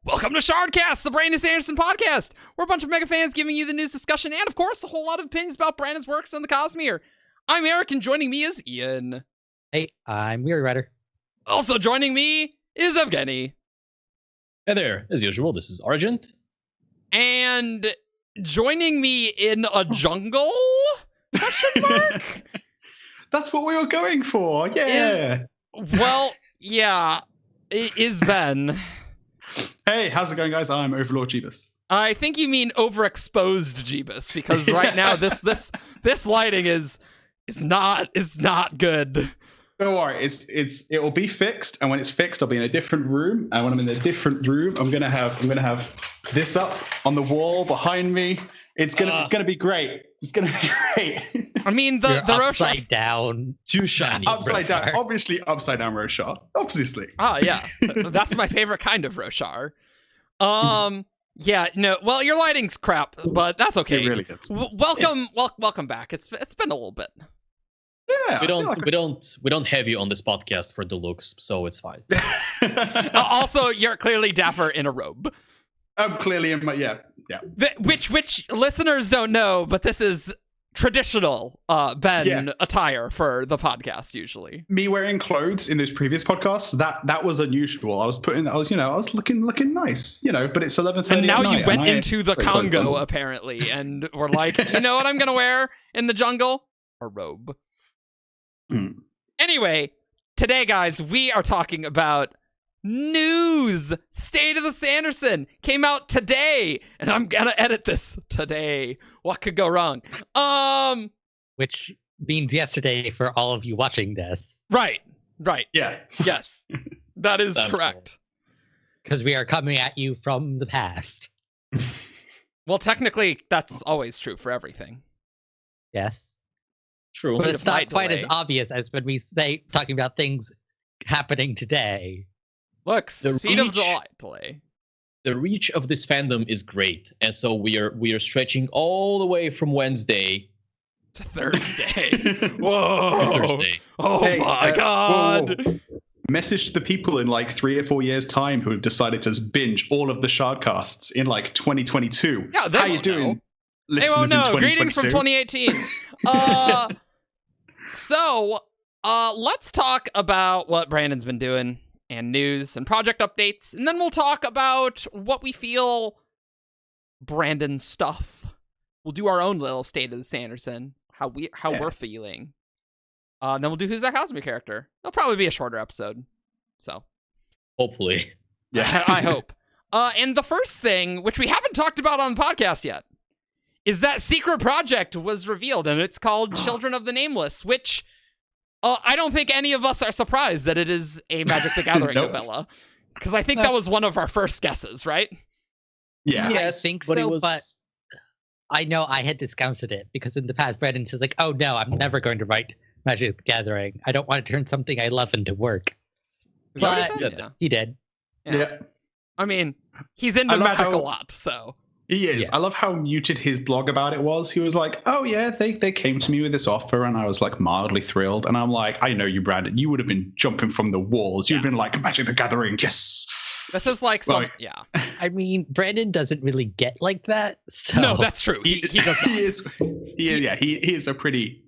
Welcome to Shardcast, the Brandon Sanderson podcast. We're a bunch of mega fans giving you the news discussion and, of course, a whole lot of opinions about Brandon's works on the Cosmere. I'm Eric, and joining me is Ian. Hey, I'm WeiryWriter. Also joining me is Evgeni. Hey there, as usual, this is Argent. And joining me in a jungle? Question mark? That's what we were going for, yeah. Is Ben. Hey, how's it going, guys? I'm Overlord Jebus. I think you mean overexposed Jebus, because right now this lighting is not good. Don't worry, it will be fixed, and when it's fixed, I'll be in a different room. And when I'm in a different room, I'm gonna have this up on the wall behind me. It's gonna be great. It's gonna be great. I mean, the upside down, too shiny. Upside down, obviously upside down Roshar. Obviously. Oh yeah, that's my favorite kind of Roshar. Yeah, no. Well, your lighting's crap, but that's okay. It really gets. Welcome back. It's been a little bit. Yeah, we don't have you on this podcast for the looks, so it's fine. Also, you're clearly dapper in a robe. I'm clearly in my yeah. Which listeners don't know, but this is traditional Ben attire for the podcast usually. Me wearing clothes in those previous podcasts, that was unusual. I was looking nice, but it's 11:30 And now at night, you went into the Congo apparently, and we're like, you know what I'm gonna wear in the jungle? A robe. Anyway, today, guys, we are talking about news. State of the Sanderson came out today, and I'm gonna edit this today. What could go wrong? Which means yesterday for all of you watching this. Right. Yeah. Yes, that is correct. Because we are coming at you from the past. Well, technically, that's always true for everything. Yes. True. But it's not quite as obvious as when we say talking about things happening today. Look, speed of the light delay. The reach of this fandom is great, and so we are stretching all the way from Wednesday to Thursday. Whoa! Thursday. Oh my God! Whoa. Message to the people in like 3 or 4 years' time who have decided to binge all of the Shardcasts in like 2022. Yeah, how you doing? They won't know. Greetings from 2018. So, let's talk about what Brandon's been doing and news and project updates, and then we'll talk about what we feel Brandon's stuff. We'll do our own little State of the Sanderson, how we're feeling. Then we'll do Who's That Cosmic Character. It'll probably be a shorter episode. So, hopefully. Yeah, I hope. And the first thing, which we haven't talked about on the podcast yet, is that secret project was revealed, and it's called Children of the Nameless, which I don't think any of us are surprised that it is a Magic the Gathering novella, because I think that was one of our first guesses, right? Yeah. I think so, but I know I had discounted it, because in the past, Brandon says, like, oh no, I'm never going to write Magic the Gathering. I don't want to turn something I love into work. But he did. Yeah. I mean, he's into Magic a lot, so... He is. Yeah. I love how muted his blog about it was. He was like, oh yeah, they came to me with this offer, and I was like mildly thrilled. And I'm like, I know you, Brandon. You would have been jumping from the walls. You'd been like, Magic the Gathering, yes. This is like some, I mean, Brandon doesn't really get like that. So. No, that's true. He does not. He is a pretty...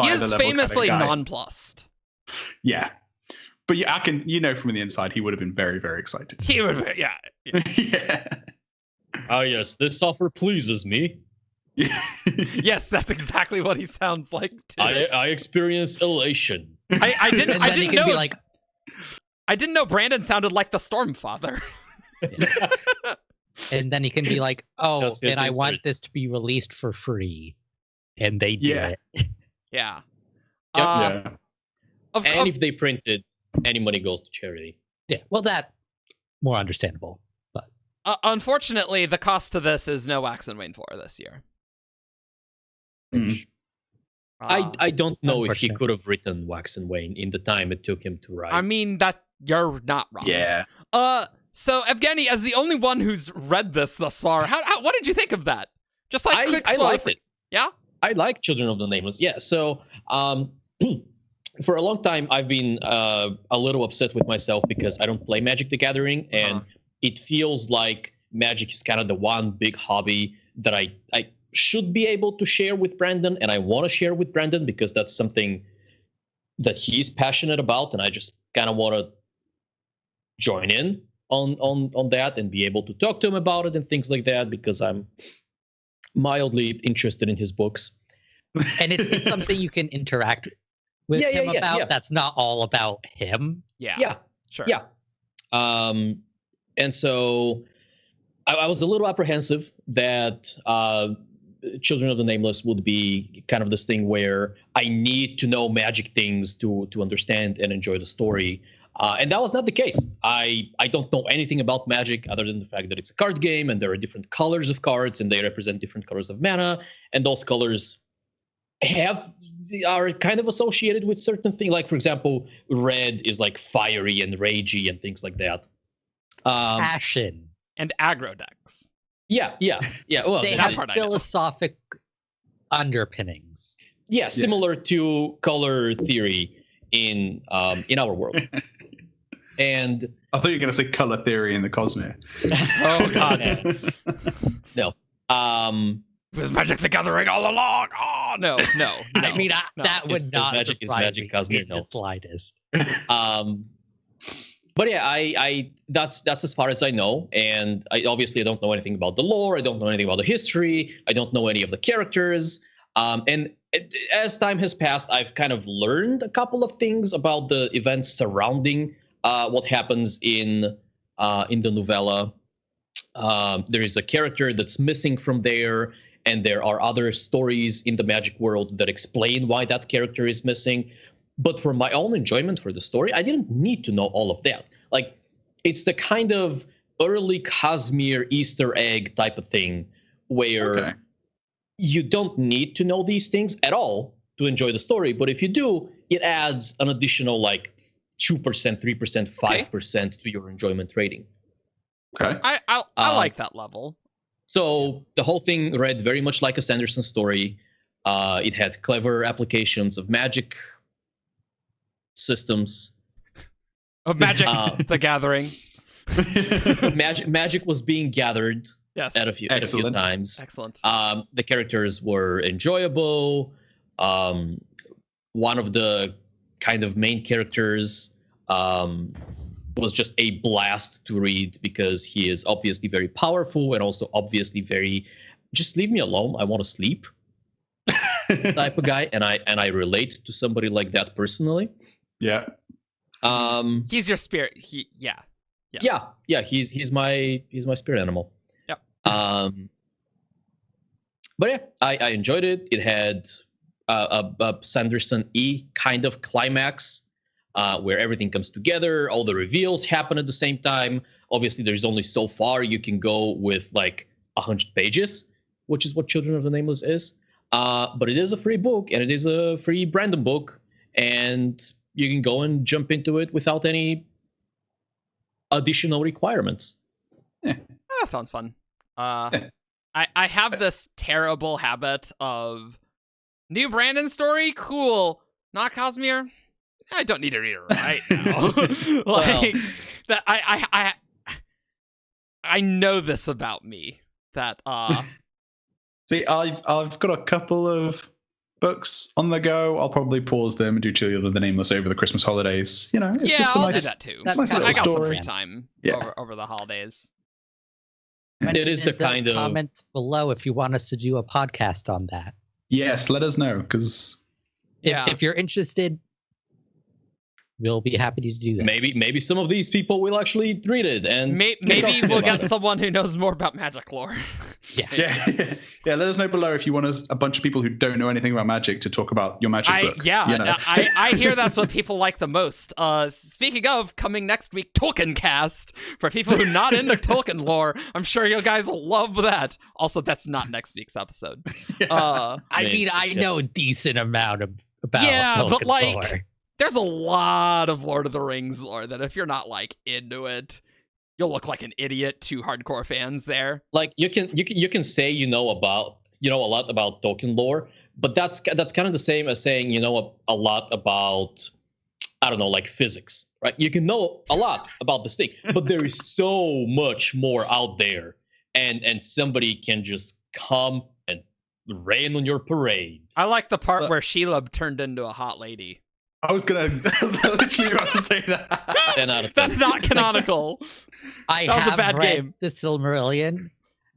He is famously nonplussed. Yeah. But yeah, I can, from the inside, he would have been very, very excited. He would have, yeah. Yeah. Oh yes, this offer pleases me. Yes, that's exactly what he sounds like too. I experience elation. I didn't know. I didn't know Brandon sounded like the Stormfather. And then he can be like, "Oh, and I want this to be released for free," and they do it. Yeah. And if they print it, any money goes to charity. Yeah. Well, that more understandable. Unfortunately, the cost to this is no Wax and Wayne 4 this year. I don't know if he could have written Wax and Wayne in the time it took him to write. I mean, that you're not wrong. Yeah. So Evgeni, as the only one who's read this thus far, what did you think of that? Just like quick I liked it. Yeah? I like Children of the Nameless. Yeah, so for a long time I've been a little upset with myself because I don't play Magic the Gathering, and it feels like Magic is kind of the one big hobby that I should be able to share with Brandon, and I want to share with Brandon because that's something that he's passionate about, and I just kind of want to join in on that and be able to talk to him about it and things like that because I'm mildly interested in his books. And it's something you can interact with him about. Yeah. That's not all about him. Yeah. Sure. Yeah. And so I was a little apprehensive that Children of the Nameless would be kind of this thing where I need to know Magic things to understand and enjoy the story. And that was not the case. I don't know anything about Magic other than the fact that it's a card game and there are different colors of cards and they represent different colors of mana. And those colors are kind of associated with certain things. Like, for example, red is like fiery and ragey and things like that. Passion. And aggro decks. Yeah. Well, they have philosophic underpinnings. Yeah, similar to color theory in our world. And I thought you were going to say color theory in the Cosmere. Oh God, no. It was Magic the Gathering all along. Oh no. I mean, that would not Magic is Magic Cosmere. No, the slightest. But yeah, I that's as far as I know, and I don't know anything about the lore. I don't know anything about the history. I don't know any of the characters. And as time has passed, I've kind of learned a couple of things about the events surrounding what happens in the novella. There is a character that's missing from there, and there are other stories in the Magic world that explain why that character is missing. But for my own enjoyment for the story, I didn't need to know all of that. Like, it's the kind of early Cosmere Easter egg type of thing where you don't need to know these things at all to enjoy the story. But if you do, it adds an additional like 2%, 3%, 5% to your enjoyment rating. Okay. I like that level. So the whole thing read very much like a Sanderson story. It had clever applications of Magic systems. Of Magic the Gathering. Magic was being gathered at a few times. Excellent. The characters were enjoyable. One of the kind of main characters was just a blast to read because he is obviously very powerful and also obviously very just leave me alone, I want to sleep type of guy, and I relate to somebody like that personally. Yeah. He's your spirit. Yeah, he's my spirit animal. Yep. But yeah, I enjoyed it. It had a Sanderson-y kind of climax where everything comes together, all the reveals happen at the same time. Obviously, there's only so far you can go with like 100 pages, which is what Children of the Nameless is. But it is a free book, and it is a free Brandon book, and you can go and jump into it without any additional requirements. Oh, that sounds fun. I have this terrible habit of new Brandon story, cool. Not Cosmere, I don't need to read it right now. Like that, I know this about me. That See, I've got a couple of books on the go. I'll probably pause them and do Children of the Nameless over the Christmas holidays. You know, it's just a I'll nice, do that too. It's a nice I little got some story. free time over the holidays. It is the kind of comments below if you want us to do a podcast on that. Yes, let us know, because if you're interested, we'll be happy to do that. Maybe some of these people will actually read it, and maybe we'll get someone who knows more about Magic lore. Yeah. Let us know below if you want a bunch of people who don't know anything about Magic to talk about your Magic book. I hear that's what people like the most. Speaking of, coming next week, Tolkien Cast for people who are not into Tolkien lore. I'm sure you guys will love that. Also, that's not next week's episode. I know a decent amount about Tolkien but like, lore. There's a lot of Lord of the Rings lore that if you're not like into it, you'll look like an idiot to hardcore fans there. Like you can say you know a lot about Tolkien lore, but that's kind of the same as saying you know a lot about I don't know, like physics, right? You can know a lot about this thing, but there is so much more out there, and somebody can just come and rain on your parade. I like the part where Shelob turned into a hot lady. I was literally about to say that. 10 out of 10. That's not canonical. I That was a have bad read game. the Silmarillion,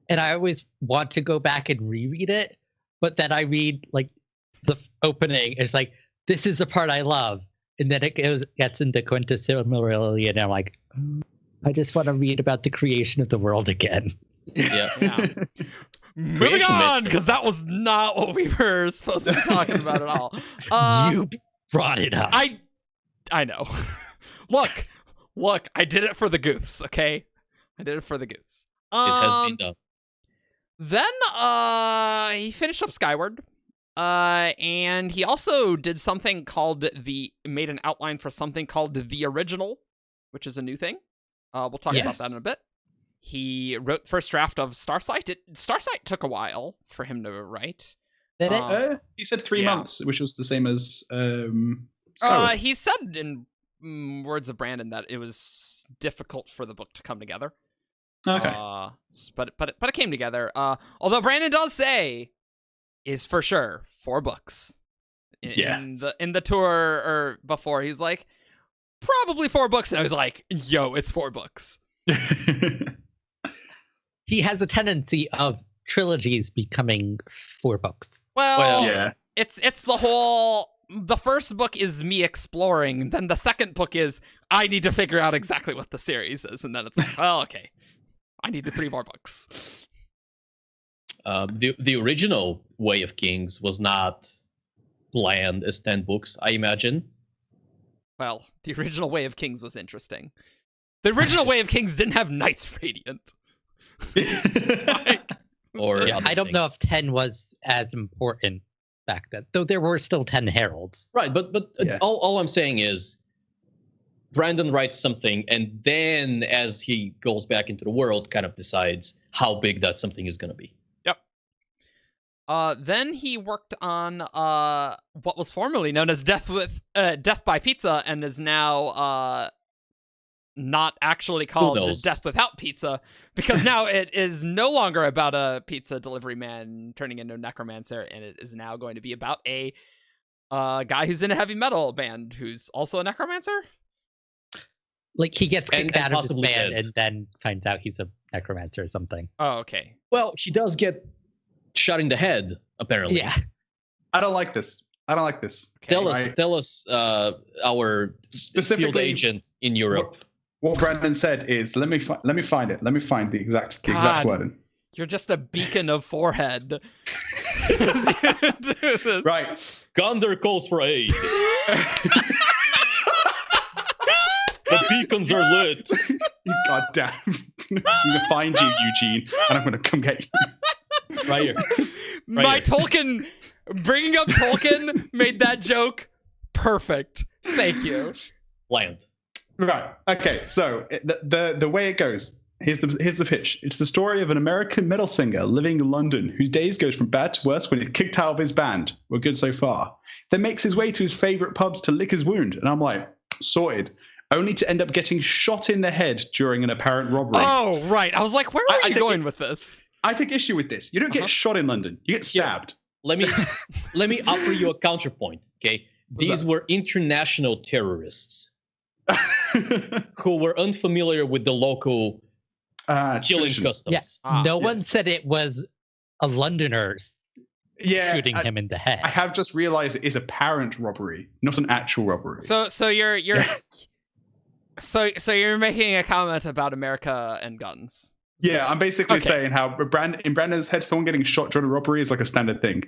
and I always want to go back and reread it, but then I read like the opening. It's like, this is the part I love, and then it gets into Quintus Silmarillion, and I'm like, I just want to read about the creation of the world again. Yeah. Moving Creation on, myths. because that was not what we were supposed to be talking about at all. You brought it up. I know. Look, I did it for the goose, okay? I did it for the goose. It has been done. Then he finished up Skyward. And he also did something called made an outline for something called The Original, which is a new thing. We'll talk about that in a bit. He wrote first draft of Starsight. Starsight took a while for him to write. Did it? He said 3 months, which was the same as Skyward. He said in words of Brandon that it was difficult for the book to come together. Okay. But it came together. Although Brandon does say is for sure 4 books. In the tour or before, he's like, probably 4 books, and I was like, yo, it's 4 books. He has a tendency of trilogies becoming 4 books. Well, yeah. It's the whole. The first book is me exploring, then the second book is I need to figure out exactly what the series is, and then it's like, well, okay, I need 3 more books. The original Way of Kings was not planned as 10 books, I imagine. Well, the original Way of Kings was interesting. The original Way of Kings didn't have Knights Radiant. Or Yeah, I don't know if 10 was as important back then, though there were still 10 heralds. Right, but Yeah. all I'm saying is Brandon writes something, and then as he goes back into the world, kind of decides how big that something is going to be. Then he worked on what was formerly known as Death by Pizza, and is now not actually called Death Without Pizza, because now it is no longer about a pizza delivery man turning into a necromancer, and it is now going to be about a guy who's in a heavy metal band who's also a necromancer. Like, he gets kicked out of his possibly band dead. and then finds out he's a necromancer or something. Oh, okay. Well, he does get shot in the head, apparently. Yeah. I don't like this. Okay. Tell us our Specifically, field agent in Europe. What Brandon said is, let me find it. Let me find the exact God. wording. You're just a beacon of forehead. Do this. Right. Gunder calls for aid. The beacons are lit. God damn. I'm gonna find you, Eugene, and I'm gonna come get you. Right here. My here. Tolkien, bringing up Tolkien made that joke perfect. Thank you. Land. Right. Okay. So the way it goes. Here's the pitch. It's the story of an American metal singer living in London whose days goes from bad to worse when he's kicked out of his band. We're good so far. Then makes his way to his favorite pubs to lick his wound, and I'm like, sorted. Only to end up getting shot in the head during an apparent robbery. Oh, right. I was like, where are you going with this? I take issue with this. You don't get shot in London. You get stabbed. Let me offer you a counterpoint. Okay, these were international terrorists who were unfamiliar with the local killing customs. Yeah. No one said it was a Londoner shooting him in the head. I have just realized it is apparent robbery, not an actual robbery. So you're so you're making a comment about America and guns. Yeah, I'm basically saying how in Brandon's head, someone getting shot during a robbery is like a standard thing.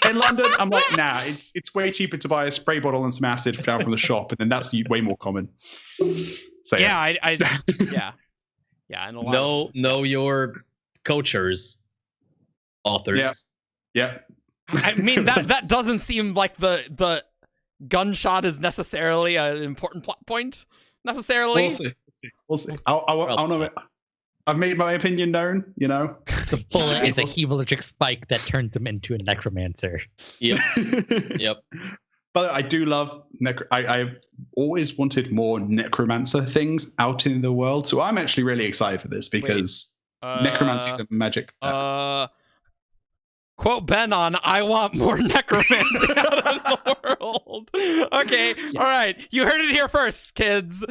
In London, I'm like, nah, it's way cheaper to buy a spray bottle and some acid down from the shop, and then that's way more common. So, yeah. And a lot know your cultures, authors. Yeah. I mean that doesn't seem like the gunshot is necessarily an important plot point. Necessarily. We'll see. I'll know it. I've made my opinion known, you know. The bullet is a hemolytic spike that turns him into a necromancer. Yep. But I do love I've always wanted more Necromancer things out in the world, so I'm actually really excited for this because Necromancy is a magic. Quote Ben on "I want more necromancy out in the world." Okay, all right, you heard it here first, kids.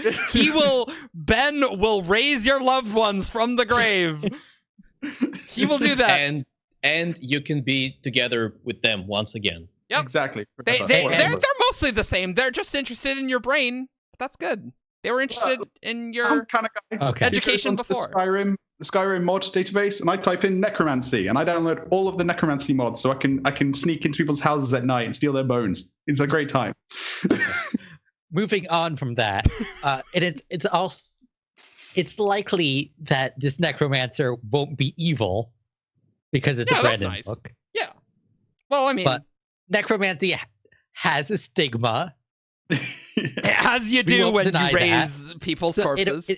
Ben will raise your loved ones from the grave. He will do that, and you can be together with them once again. Yep, exactly. They're mostly the same. They're just interested in your brain. That's good. They were interested in your kind of guy. Education before. The Skyrim mod database, and I type in necromancy, and I download all of the necromancy mods, so I can sneak into people's houses at night and steal their bones. It's a great time. Moving on from that, it's likely that this necromancer won't be evil because it's a Brandon book. Yeah. Well, I mean, but necromancy has a stigma. As you do when you raise people's corpses.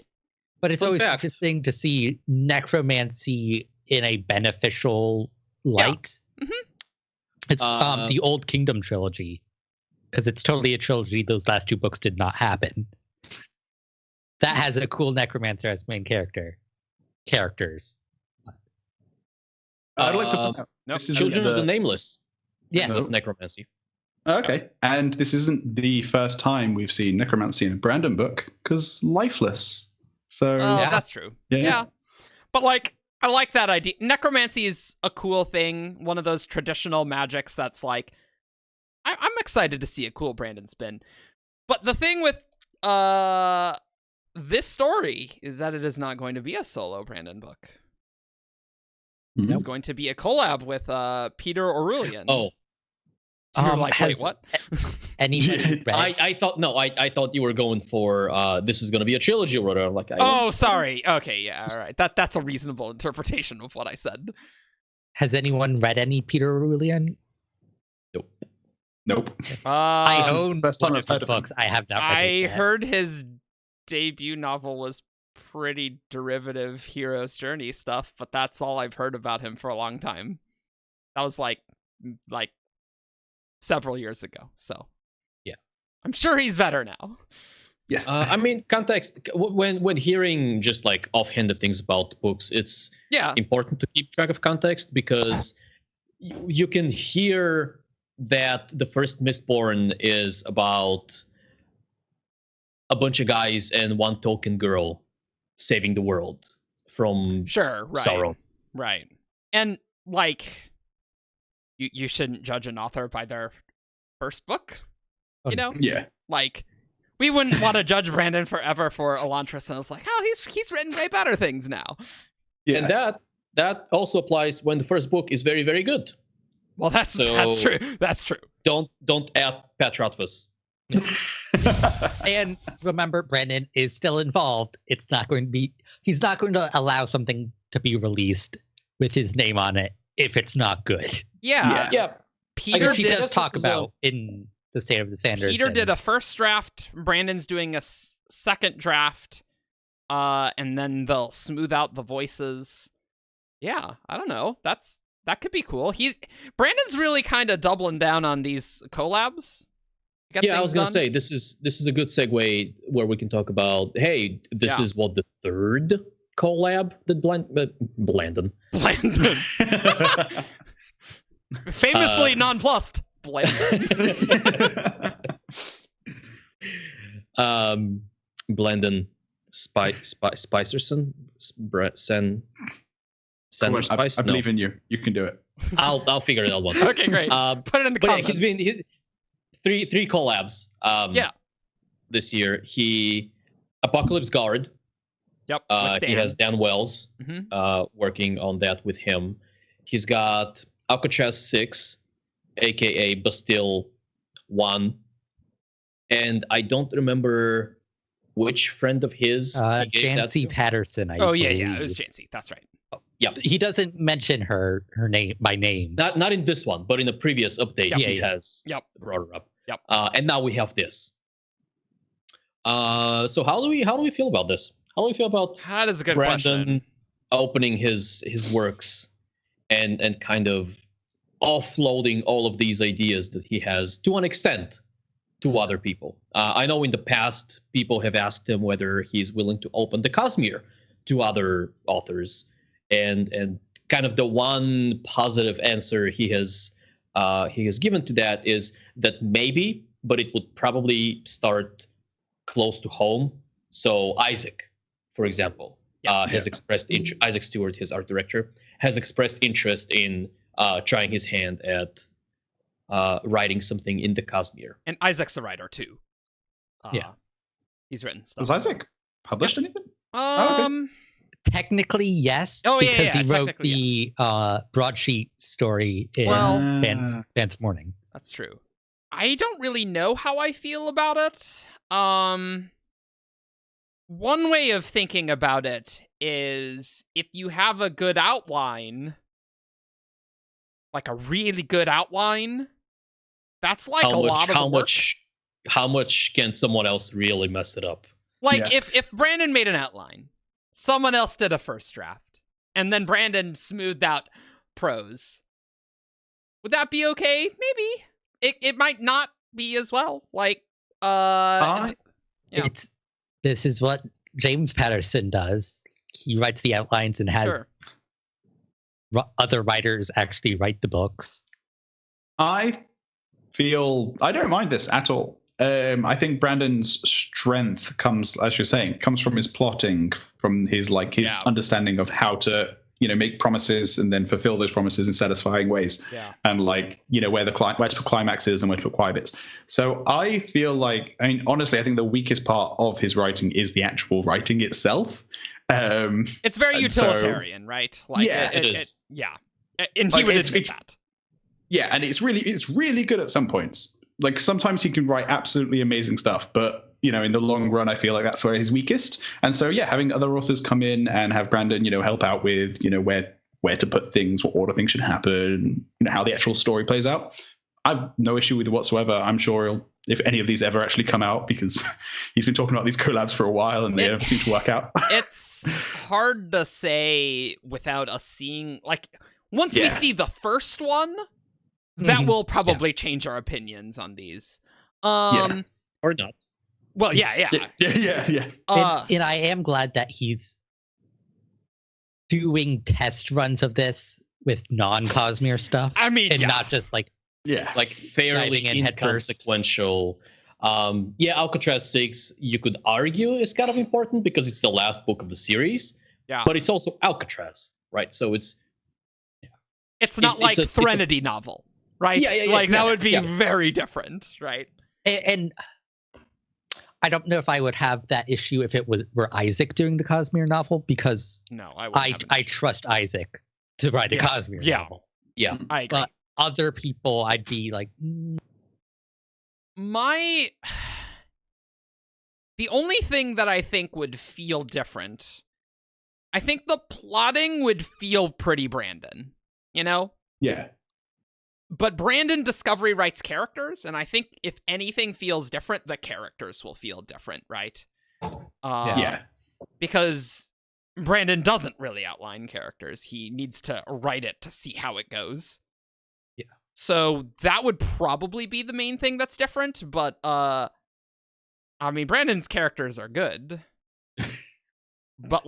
But it's always interesting to see necromancy in a beneficial light. Yeah. Mm-hmm. It's the Old Kingdom trilogy, because it's totally a trilogy. Those last two books did not happen. That has a cool necromancer as main characters. I'd like to point out, this is Children of the Nameless. Yes, necromancy. Okay, and this isn't the first time we've seen necromancy in a Brandon book, because Lifeless. So that's true. Yeah. But I like that idea. Necromancy is a cool thing. One of those traditional magics that's like, I'm excited to see a cool Brandon spin. But the thing with this story is that it is not going to be a solo Brandon book. Mm-hmm. It's going to be a collab with Peter Aurelian. Oh. You're like, wait, what? Anybody read? I thought you were going for this is going to be a trilogy or whatever. Like, sorry. Okay, yeah, all right. That's a reasonable interpretation of what I said. Has anyone read any Peter Aurelian? Nope. I own some of his books. I have not read it yet. Heard his debut novel was pretty derivative hero's journey stuff, but that's all I've heard about him for a long time. That was like several years ago, so yeah, I'm sure he's better now. Yeah, I mean, context when hearing just like offhanded things about books, it's important to keep track of context, because you can hear that the first Mistborn is about a bunch of guys and one token girl saving the world from sorrow. Right, and like. You shouldn't judge an author by their first book, you know? Yeah. Like, we wouldn't want to judge Brandon forever for Elantris, and it's like, he's written way better things now. Yeah. And that also applies when the first book is very, very good. Well, that's true. That's true. Don't add Pat Rothfuss. And remember, Brandon is still involved. He's not going to allow something to be released with his name on it if it's not good. Yeah. Peter does talk about in the State of the Sanderson. Peter did a first draft. Brandon's doing a second draft, and then they'll smooth out the voices. Yeah, I don't know. That could be cool. Brandon's really kind of doubling down on these collabs. I was gonna say this is a good segue where we can talk about. Hey, this is what the third collab that Blandon. Famously nonplussed. Blandon Spicerson I believe in you. You can do it. I'll figure it out one. Okay, great. Put it in the comments. Yeah, he's three collabs. This year Apocalypse Guard. Yep. He has Dan Wells working on that with him. He's got Alcatraz 6, aka Bastille 1, and I don't remember which friend of his. Jancy Patterson. I believe. It was Jancy. That's right. Yeah, he doesn't mention her name by name. Not in this one, but in the previous update, he has brought her up. Yep. And now we have this. So how do we feel about this? How do we feel about that is a good Brandon question. Opening his works and kind of offloading all of these ideas that he has to an extent to other people. I know in the past, people have asked him whether he's willing to open the Cosmere to other authors, and kind of the one positive answer he has given to that is that maybe, but it would probably start close to home. So Isaac, for example, has expressed Isaac Stewart, his art director, has expressed interest in trying his hand at writing something in the Cosmere. And Isaac's a writer too. He's written stuff. Has Isaac published anything? Okay. Technically, yes. Because he wrote the broadsheet story in Band's Morning. That's true. I don't really know how I feel about it. One way of thinking about it is if you have a good outline, like a really good outline, that's like a lot of the work. How much can someone else really mess it up? Like if Brandon made an outline, someone else did a first draft, and then Brandon smoothed out prose, would that be okay? Maybe. It might not be as well. Like, this is what James Patterson does. He writes the outlines and has other writers actually write the books. I don't mind this at all. I think Brandon's strength comes, as you're saying, comes from his plotting, from his understanding of how to, make promises and then fulfill those promises in satisfying ways. Yeah. And where to put climaxes and where to put quiet bits. So I feel like, honestly, I think the weakest part of his writing is the actual writing itself. It's very utilitarian, right? Like, it is. And he would admit that. Yeah, and it's really good at some points. Like sometimes he can write absolutely amazing stuff, but in the long run, I feel like that's where he's weakest. And so, having other authors come in and have Brandon, help out with, where to put things, what order things should happen, how the actual story plays out. I've no issue with it whatsoever. I'm sure if any of these ever actually come out, because he's been talking about these collabs for a while and they never seem to work out. It's hard to say without us seeing, once we see the first one, that will probably change our opinions on these. Or not. Well, yeah. And I am glad that he's doing test runs of this with non-Cosmere stuff. I mean, not just fairly inconsequential. Alcatraz 6, you could argue, is kind of important because it's the last book of the series. Yeah. But it's also Alcatraz, right? So it's not like a Threnody novel, right? That would be very different, right? And I don't know if I would have that issue if it were Isaac doing the Cosmere novel, because I trust Isaac to write a Cosmere novel. Yeah, I agree. But other people, I'd be like, the only thing that I think would feel different, I think the plotting would feel pretty Brandon, Yeah. But Brandon Discovery writes characters, and I think if anything feels different, the characters will feel different, right? Because Brandon doesn't really outline characters. He needs to write it to see how it goes. Yeah. So that would probably be the main thing that's different, but Brandon's characters are good. But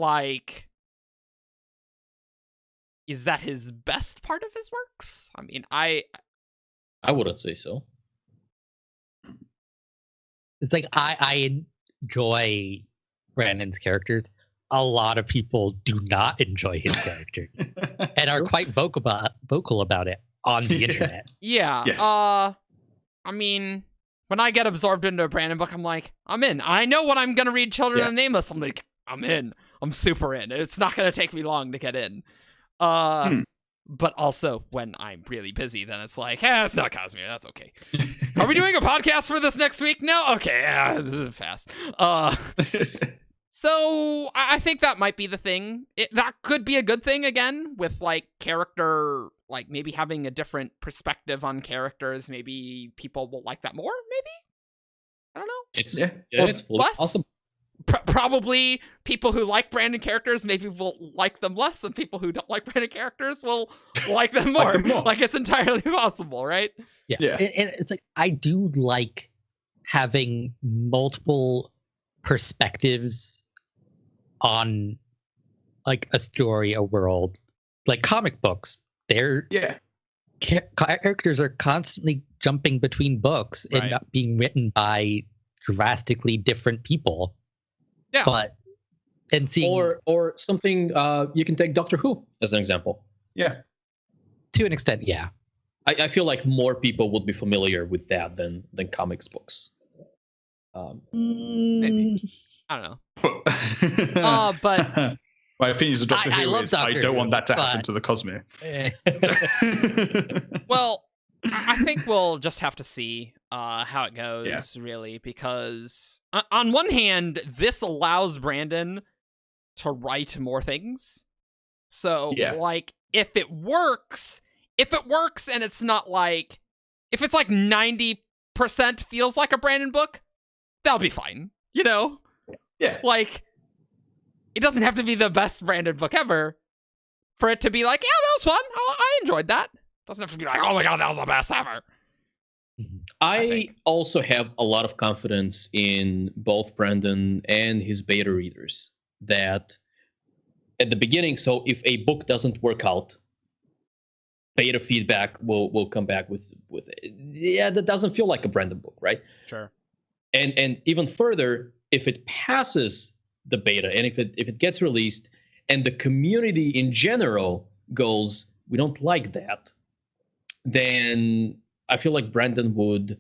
is that his best part of his works? I wouldn't say so. It's I enjoy Brandon's characters. A lot of people do not enjoy his characters and are quite vocal about it on the internet. Yeah. Yes. When I get absorbed into a Brandon book, I'm like, I'm in. I know what I'm gonna read. Children of the Nameless. I'm like, I'm in. I'm super in. It's not gonna take me long to get in. But also when I'm really busy, then it's like, it's not Cosmere. That's okay. Are we doing a podcast for this next week? No? Okay. This is fast. So I think that might be the thing. That could be a good thing again with character, maybe having a different perspective on characters. Maybe people will like that more. Maybe. I don't know. It's awesome. Probably people who like Brandon characters maybe will like them less, and people who don't like Brandon characters will like them more. It's entirely possible, right? Yeah. And it's I do like having multiple perspectives on like a story, a world, like comic books. They're characters are constantly jumping between books and not being written by drastically different people. Yeah. But and seeing or something you can take Doctor Who as an example. Yeah. To an extent, yeah. I feel like more people would be familiar with that than comics books. Maybe. I don't know. But my opinions of Doctor Who is I don't want that to happen to the Cosmere. Well, I think we'll just have to see how it goes, really, because on one hand, this allows Brandon to write more things. So, like, if it works and it's not like, if it's like 90% feels like a Brandon book, that'll be fine, you know? Yeah. Like, it doesn't have to be the best Brandon book ever for it to be like, yeah, that was fun. I enjoyed that. Doesn't have to be like, oh my god, that was the best ever. I also have a lot of confidence in both Brandon and his beta readers that at the beginning, so if a book doesn't work out, beta feedback will come back with that doesn't feel like a Brandon book, right? Sure. And even further, if it passes the beta and if it gets released and the community in general goes, we don't like that, then I feel like Brandon would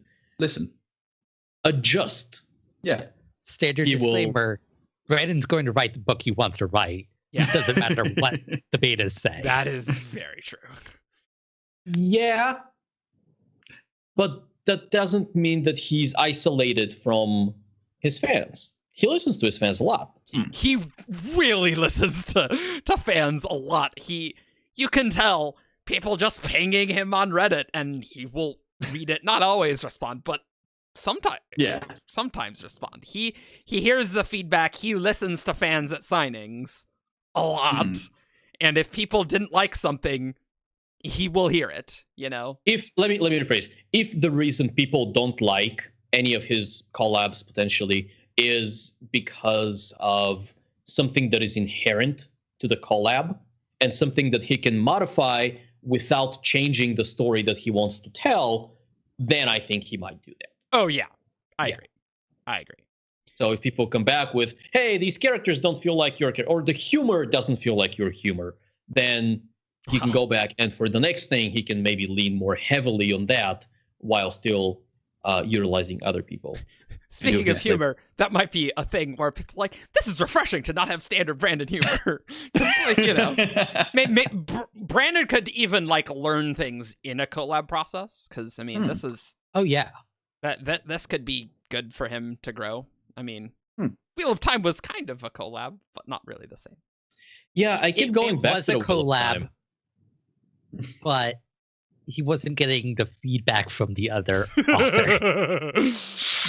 adjust. Yeah. Standard disclaimer. Brandon's going to write the book he wants to write. Yeah. It doesn't matter what the betas say. That is very true. Yeah. But that doesn't mean that he's isolated from his fans. He listens to his fans a lot. He really listens to fans a lot. You can tell people just pinging him on Reddit, and he will read it. Not always respond, but sometimes respond. He hears the feedback. He listens to fans at signings a lot, and if people didn't like something, he will hear it. You know. Let me rephrase. If the reason people don't like any of his collabs potentially is because of something that is inherent to the collab and something that he can modify without changing the story that he wants to tell, then I think he might do that. Oh, yeah. I agree. So if people come back with, hey, these characters don't feel like your character, or the humor doesn't feel like your humor, then he can go back and for the next thing, he can maybe lean more heavily on that while still utilizing other people. Speaking of humor, that might be a thing where people are like, this is refreshing to not have standard Brandon humor. Like, you know, Brandon could even like learn things in a collab process. Because I mean, this is this could be good for him to grow. I mean, Wheel of Time was kind of a collab, but not really the same. Yeah, I keep going back to the collab, but he wasn't getting the feedback from the other author.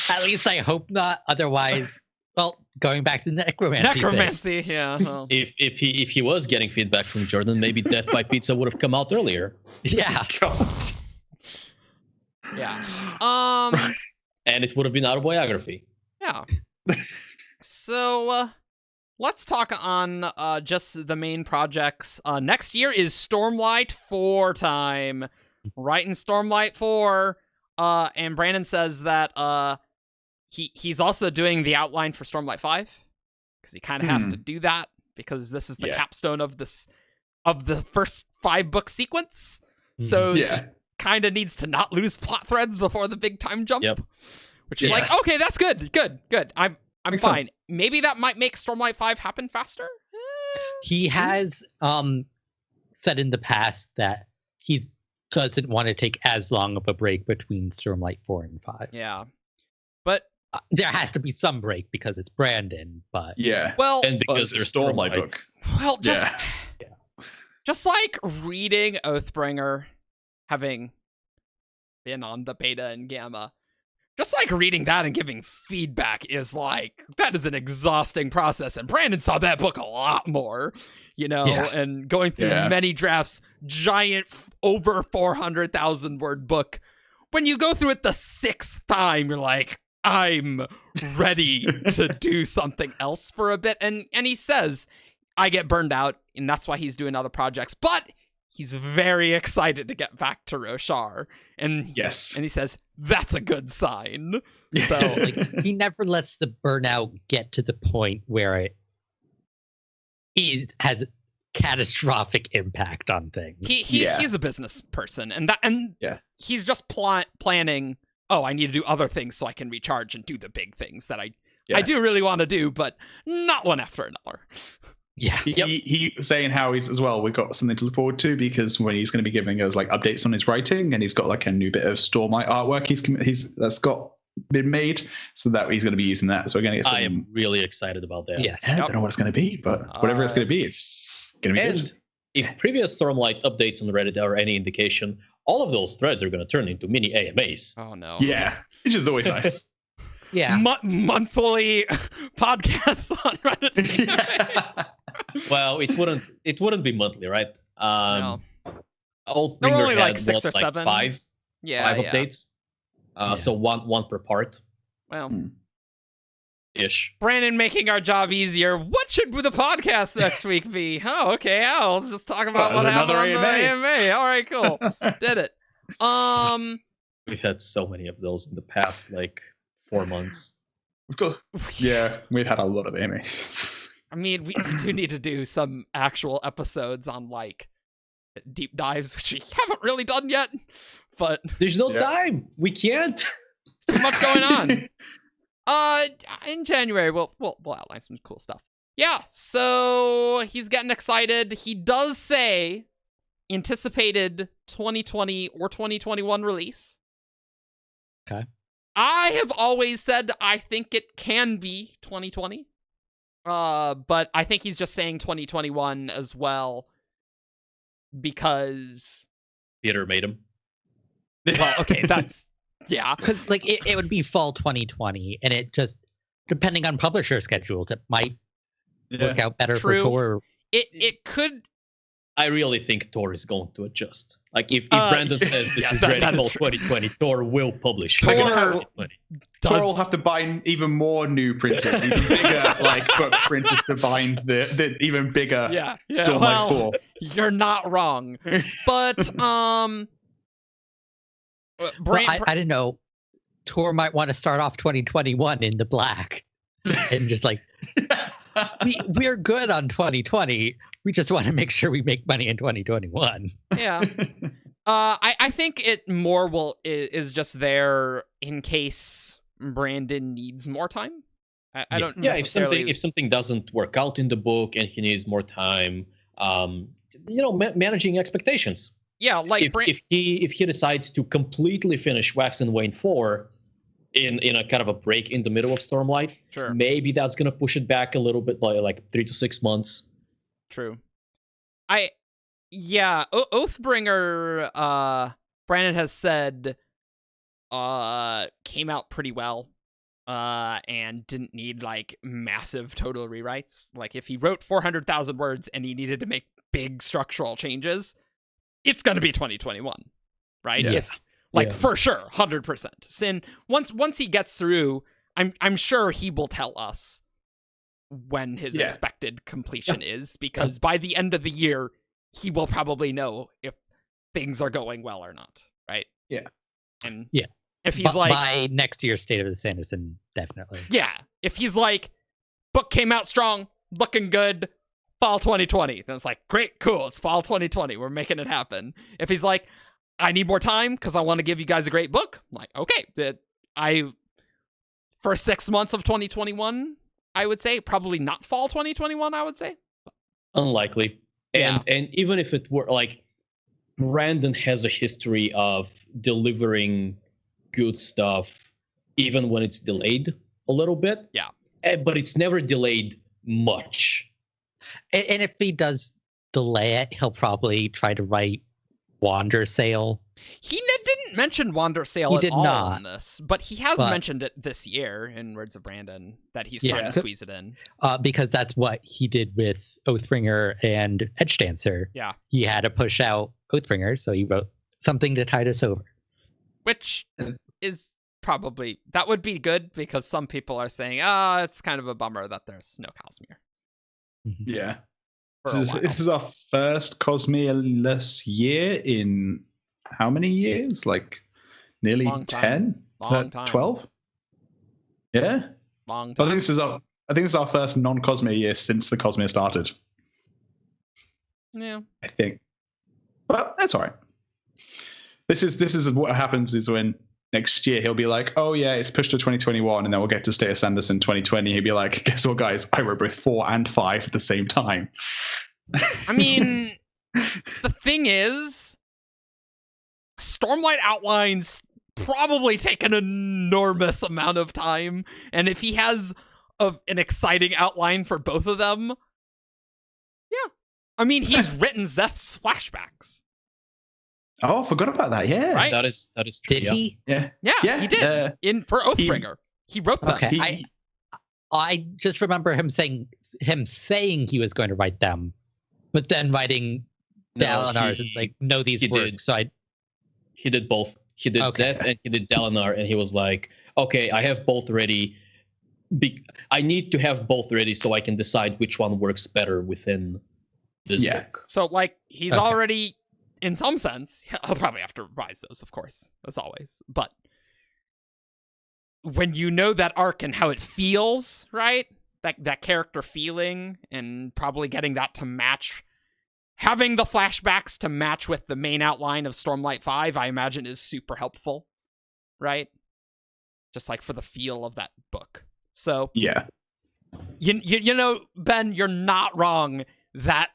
At least I hope not. Otherwise, well, going back to Necromancy. Yeah. Well. If he was getting feedback from Jordan, maybe Death by Pizza would have come out earlier. Yeah. Yeah. And it would have been autobiography. Yeah. So let's talk on just the main projects. Next year is Stormlight 4 time. Writing Stormlight 4. And Brandon says that he's also doing the outline for Stormlight 5 because he kind of has to do that because this is the capstone of the first 5-book sequence. So he kind of needs to not lose plot threads before the big time jump. Yep. Which is like, okay, that's good. I'm Makes fine. sense. Maybe that might make Stormlight 5 happen faster. He has said in the past that he doesn't want to take as long of a break between Stormlight 4 and 5. Yeah. But there has to be some break because it's Brandon, but well, and because there's Stormlight book. Well, just like reading Oathbringer, having been on the beta and gamma, just like reading that and giving feedback is like, that is an exhausting process. And Brandon saw that book a lot more, you know, and going through many drafts, giant over 400,000 word book. When you go through it the 6th time, you're like, I'm ready to do something else for a bit. And he says, I get burned out, and that's why he's doing other projects. But he's very excited to get back to Roshar. And Yes. And he says, that's a good sign. So Like, he never lets the burnout get to the point where it has catastrophic impact on things. He's a business person, and he's just planning, oh, I need to do other things so I can recharge and do the big things that I do really want to do, but not one after another. Yeah. He was saying how he's as well. We've got something to look forward to because when he's going to be giving us like updates on his writing, and he's got like a new bit of Stormlight artwork that's got been made, so that he's going to be using that. So we're going to get some. I am really excited about that. Yes. I don't know what it's going to be, but whatever it's going to be, it's going to be good. If previous Stormlight updates on Reddit are any indication, all of those threads are going to turn into mini AMAs. Oh no. Yeah, which is always nice. Yeah. Monthly podcasts on Reddit. Yeah. Well, it wouldn't be monthly, right? No. Old There were Bringer only had, like 6 or like 7. five updates. So one per part Well, ish. Brandon making our job easier. What should the podcast next week be? Oh, okay. Let's just talk about what happened on the AMA. All right, cool. Did it. We've had so many of those in the past, like 4 months. We've had a lot of AMAs. I mean, we do need to do some actual episodes on like deep dives, which we haven't really done yet. But there's no time. We can't. It's too much going on. In January, we'll outline some cool stuff. Yeah, so he's getting excited. He does say anticipated 2020 or 2021 release. Okay. I have always said I think it can be 2020. But I think he's just saying 2021 as well because Peter made him. Well, okay, that's yeah. Because like it would be fall 2020, and it just depending on publisher schedules, it might work out better for Tor. It could. I really think Tor is going to adjust. Like if Brandon says this is ready for 2020, Tor will publish. Tor will have to bind even more new printers, even bigger like book printers to bind the even bigger Stormlight 4. You're not wrong, but I don't know. Tor might want to start off 2021 in the black, and just like we're good on 2020. We just want to make sure we make money in 2021. Yeah. I think it more is just there in case Brandon needs more time. I don't. Yeah, necessarily... if something doesn't work out in the book and he needs more time, managing expectations. Yeah, like if he decides to completely finish Wax and Wayne 4 in a kind of a break in the middle of Stormlight, sure, maybe that's gonna push it back a little bit, like 3 to 6 months. True. Oathbringer, Brandon has said, came out pretty well, and didn't need like massive total rewrites. Like if he wrote 400,000 words and he needed to make big structural changes, it's gonna be 2021, right? Yeah. For sure, 100%. Sin once he gets through, I'm sure he will tell us when his expected completion is, because by the end of the year, he will probably know if things are going well or not, right? Yeah. And if he's by next year's State of the Sanderson, definitely. Yeah. If he's like, book came out strong, looking good, fall 2020, then it's like, great, cool, it's fall 2020, we're making it happen. If he's like, I need more time because I want to give you guys a great book, I'm like, okay, for 6 months of 2021, I would say probably not fall 2021. I would say unlikely, and even if it were, like, Brandon has a history of delivering good stuff, even when it's delayed a little bit. Yeah, but it's never delayed much. And if he does delay it, he'll probably try to write Wander Sail. He didn't mention Wander Sail at all not. in this, but he has mentioned it this year in Words of Brandon, that he's trying to squeeze it in. Because that's what he did with Oathbringer and Edge Dancer. Yeah. He had to push out Oathbringer, so he wrote something to tide us over. Which is probably that would be good because some people are saying, it's kind of a bummer that there's no Cosmere. Yeah. For a while. This is our first Cosmere-less year in how many years? Like nearly Long time. 10? Long time. 12? Yeah. Long I time. think this is our first non-Cosmere year since the Cosmere started. Yeah. I think. But that's all right. This is what happens is when next year he'll be like, oh yeah, it's pushed to 2021, and then we'll get to stay at Sanderson 2020. He'll be like, guess what, guys? I wrote both 4 and 5 at the same time. I mean, the thing is, Stormlight outlines probably take an enormous amount of time, and if he has an exciting outline for both of them, yeah. I mean, he's written Zeth's flashbacks. Oh, I forgot about that. Yeah. Right? That is true. Did yeah. he? Yeah. Yeah, he did. For Oathbringer. He wrote that. Okay. I just remember him saying he was going to write them, but then writing Dalinar's. It's like, no, these work. So he did both. He did Zeth and he did Dalinar, and he was like, okay, I have both ready. I need to have both ready so I can decide which one works better within this book. So, like, he's already, in some sense, I'll probably have to revise those, of course, as always. But when you know that arc and how it feels, right? That character feeling, and probably getting that to match, having the flashbacks to match with the main outline of Stormlight 5, I imagine is super helpful, right? Just like for the feel of that book. So, yeah. You know, Ben, you're not wrong that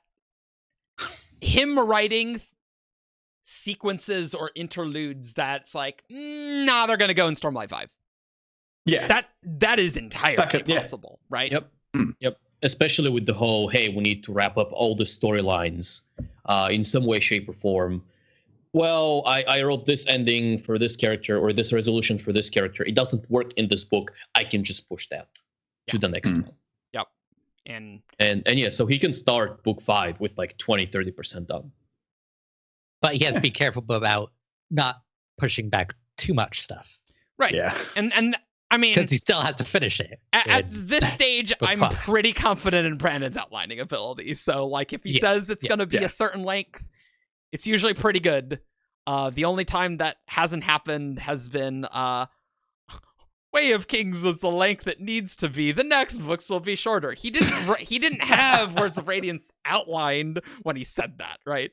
him writing sequences or interludes that's like, nah, they're going to go in Stormlight 5. Yeah. That is entirely possible, right? Yep. Yep. Especially with the whole, hey, we need to wrap up all the storylines in some way, shape, or form. Well, I wrote this ending for this character or this resolution for this character. It doesn't work in this book. I can just push that to the next one. Yep. And yeah, so he can start book 5 with like 20-30% done. But he has to be careful about not pushing back too much stuff. Right. Yeah. And I mean, because he still has to finish it. At this stage, I'm 5. pretty confident in Brandon's outlining ability. So, like, if he says it's going to be a certain length, it's usually pretty good. The only time that hasn't happened has been Way of Kings was the length it needs to be. The next books will be shorter. He didn't have Words of Radiance outlined when he said that, right?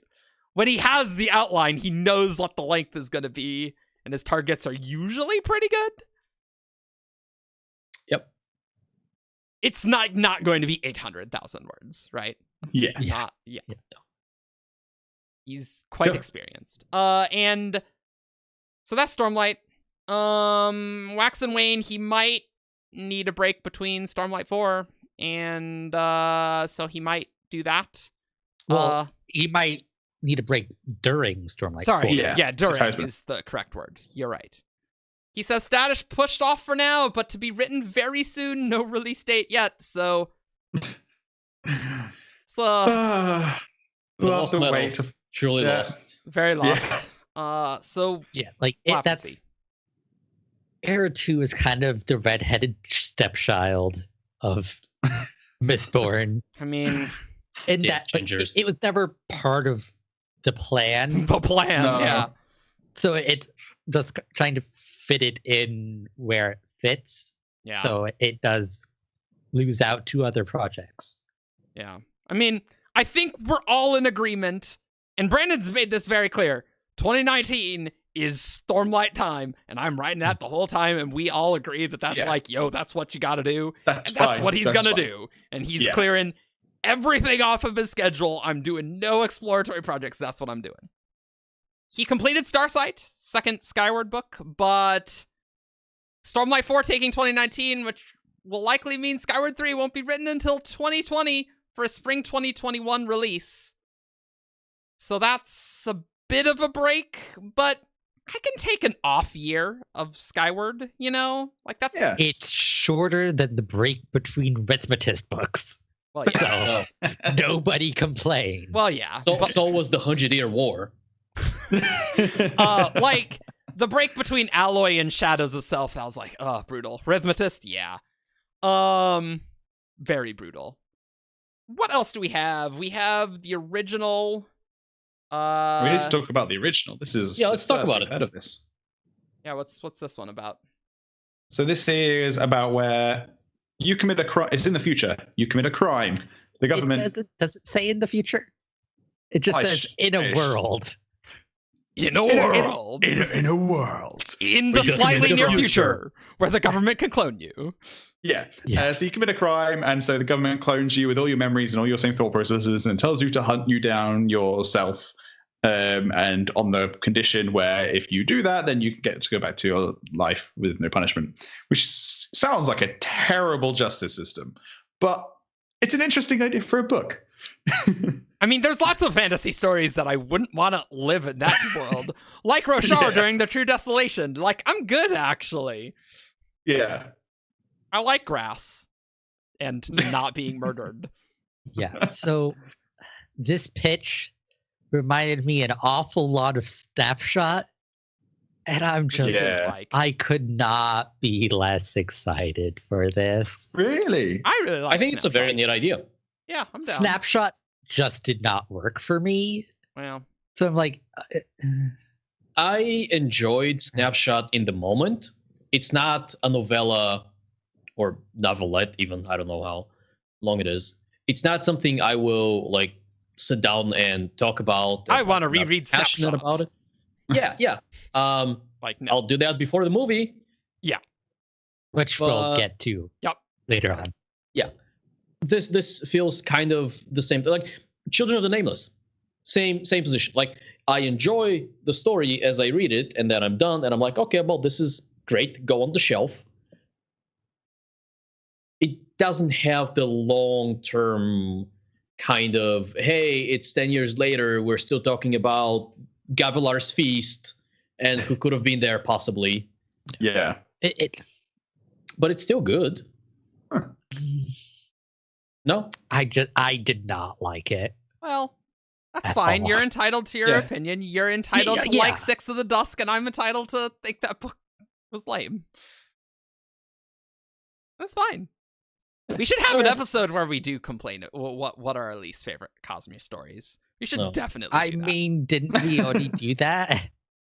When he has the outline, he knows what the length is going to be, and his targets are usually pretty good. Yep. It's not going to be 800,000 words, right? Yeah. It's not. Yeah. He's quite experienced. And so that's Stormlight. Wax and Wane, he might need a break between Stormlight 4, and so he might do that. Well, he might need a break during Stormlight 4. Yeah, during is the correct word. You're right. He says status pushed off for now, but to be written very soon. No release date yet, so we'll have to wait. Truly lost. Very lost. So like that's Era 2 is kind of the redheaded stepchild of Mistborn. I mean, and that it was never part of the plan. The plan, yeah. So it's just trying to fit it in where it fits. Yeah. So it does lose out to other projects. Yeah. I mean, I think we're all in agreement, and Brandon's made this very clear. 2019 is Stormlight time, and I'm writing that the whole time, and we all agree that that's like, yo, that's what you got to do. That's what he's going to do. And he's clearing everything off of his schedule. I'm doing no exploratory projects. That's what I'm doing. He completed Starsight, second Skyward book, but Stormlight 4 taking 2019, which will likely mean Skyward 3 won't be written until 2020 for a spring 2021 release. So that's a bit of a break, but I can take an off year of Skyward, you know? Like, that's... Yeah. It's shorter than the break between Rhythmatist books. Well, yeah. So, nobody complained. Well, yeah. So was the 100-Year War. Like, The break between Alloy and Shadows of Self, I was like, oh, brutal. Rhythmatist, yeah. Very brutal. What else do we have? We have the original. We need to talk about the original. This is let's talk about it. Heard of this? Yeah, what's this one about? So this is about where you commit a crime. It's in the future. You commit a crime. The government. Does it say in the future? It just says in a world. In a world. In a world. In the slightly near future, where the government can clone you. Yeah. So you commit a crime, and so the government clones you with all your memories and all your same thought processes and tells you to hunt you down yourself. And on the condition where if you do that, then you get to go back to your life with no punishment, which sounds like a terrible justice system. But it's an interesting idea for a book. I mean, there's lots of fantasy stories that I wouldn't want to live in that world. Like Roshar during the True Desolation. Like, I'm good, actually. Yeah. I like grass and not being murdered. Yeah. So this pitch reminded me an awful lot of Snapshot. And I'm just I could not be less excited for this. Really? I really like I think Snapshot. it's a very neat idea. Yeah, I'm down. Snapshot just did not work for me. Well, so I'm like... I enjoyed Snapshot in the moment. It's not a novella or novelette even. I don't know how long it is. It's not something I will like sit down and talk about. I want to reread Snapshot about it. Yeah. Like no. I'll do that before the movie. Yeah. Which we'll get to later on. Yeah. This feels kind of the same. Like Children of the Nameless. Same position. Like I enjoy the story as I read it, and then I'm done, and I'm like, okay, well, this is great. Go on the shelf. It doesn't have the long-term kind of, hey, it's 10 years later, we're still talking about Gavilar's Feast and who could have been there possibly. Yeah. But it's still good. Huh. No? I did not like it. Well, that's fine. You're entitled to your opinion. You're entitled to like Six of the Dusk, and I'm entitled to think that book was lame. That's fine. We should have an episode where we do complain. What are our least favorite Cosmere stories? We should definitely. I mean, didn't we already do that?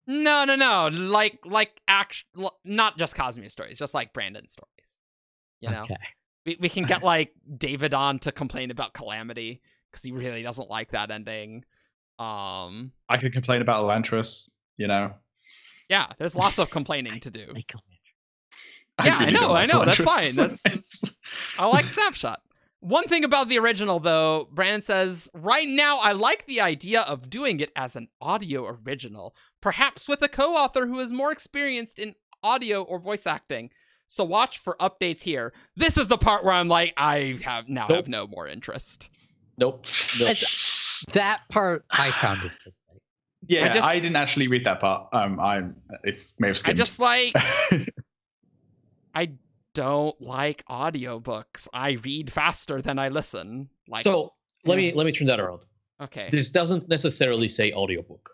No. Like not just Cosmere stories, just like Brandon stories. You know, we can get like David on to complain about Calamity because he really doesn't like that ending. I could complain about Elantris. You know. Yeah, there's lots of complaining to do. Yeah, I know. That's fine. I like Snapshot. One thing about the original, though, Brandon says, right now I like the idea of doing it as an audio original, perhaps with a co-author who is more experienced in audio or voice acting. So watch for updates here. This is the part where I'm like, I have no more interest. Nope. That part I found interesting. Yeah, I didn't actually read that part. It may have skimmed. I just like... I don't like audiobooks. I read faster than I listen. Like, so let me turn that around. Okay. This doesn't necessarily say audiobook.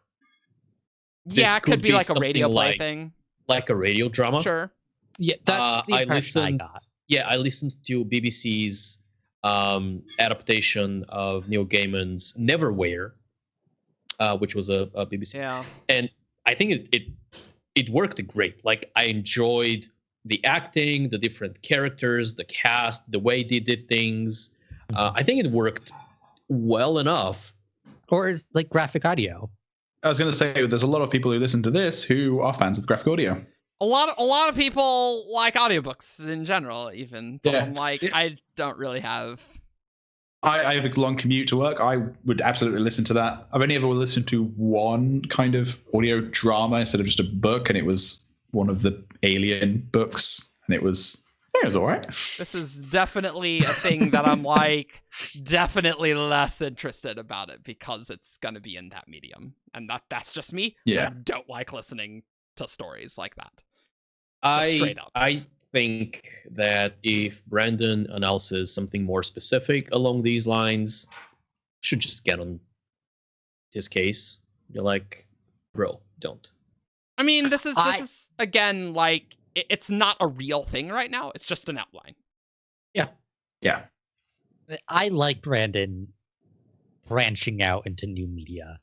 Yeah, it could be like a radio play thing. Like a radio drama. Sure. Yeah, that's the impression I got. Yeah, I listened to BBC's adaptation of Neil Gaiman's Neverwhere, which was a BBC. Yeah. And I think it worked great. Like I enjoyed the acting, the different characters, the cast, the way they did things. I think it worked well enough. Or is like graphic audio. I was going to say, there's a lot of people who listen to this who are fans of the graphic audio. A lot of people like audiobooks in general, even. But I'm like, I don't really have... I have a long commute to work. I would absolutely listen to that. I've only ever listened to one kind of audio drama instead of just a book, and it was one of the Alien books, and it was all right. This is definitely a thing that I'm like definitely less interested about it because it's going to be in that medium, and that's just me. Yeah, I don't like listening to stories like that. Straight up. I think that if Brandon announces something more specific along these lines, should just get on his case. You're like, bro, don't. I mean, this is again, like, it's not a real thing right now. It's just an outline. Yeah. I like Brandon branching out into new media.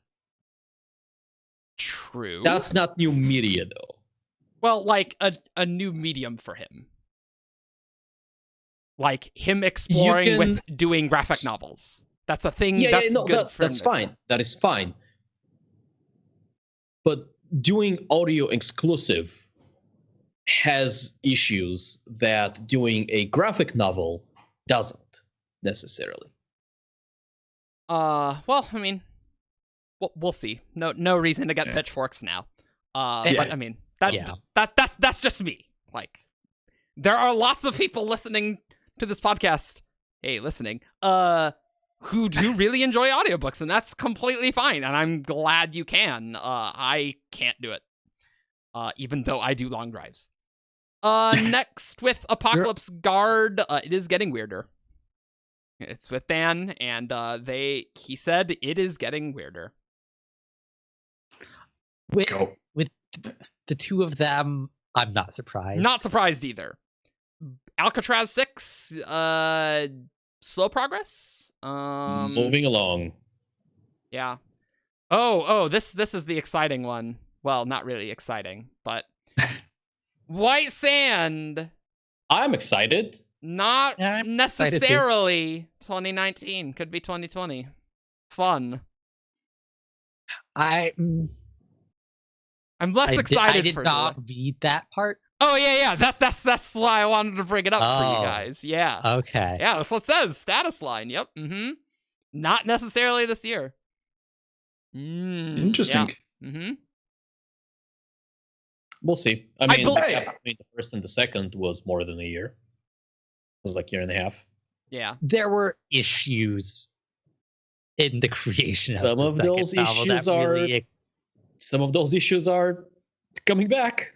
True. That's not new media, though. Well, like a new medium for him. Like him exploring with doing graphic novels. That's a thing. That's fine. That is fine. But doing audio exclusive has issues that doing a graphic novel doesn't necessarily. Well, I mean, we'll see. No reason to get pitchforks now. But I mean, that's just me. Like, there are lots of people listening to this podcast. Hey, listening. Who do really enjoy audiobooks, and that's completely fine. And I'm glad you can. I can't do it. Even though I do long drives. Next with Apocalypse Guard, it is getting weirder. It's with Dan, and he said it is getting weirder. With the two of them, I'm not surprised. Not surprised either. Alcatraz 6, slow progress. Moving along. Yeah. Oh, this is the exciting one. Well, not really exciting, but White Sand. I'm excited. Not necessarily 2019. Could be 2020. Fun. I'm less excited. I did not read that part. Oh yeah. That's why I wanted to bring it up for you guys. Yeah. Okay. Yeah, that's what it says. Status line. Yep. Mm-hmm. Not necessarily this year. Interesting. Yeah. Mm-hmm. We'll see. I mean, the first and the second was more than a year. It was like a year and a half. Yeah. There were issues in the creation of some of those issues are coming back.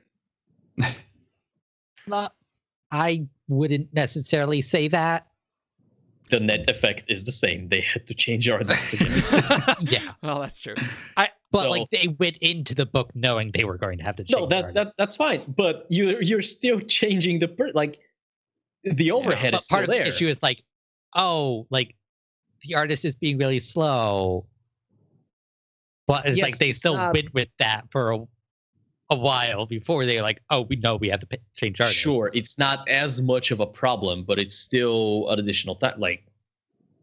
I wouldn't necessarily say that. The net effect is the same. They had to change artists again. Yeah. Well, that's true. But they went into the book knowing they were going to have to change. No, that's fine. But you're still changing the overhead is still part there. Of the issue is the artist is being really slow. But it's like they still went with that for a while before they're like, oh, we know we have to change artists. Sure, it's not as much of a problem, but it's still an additional time. Like,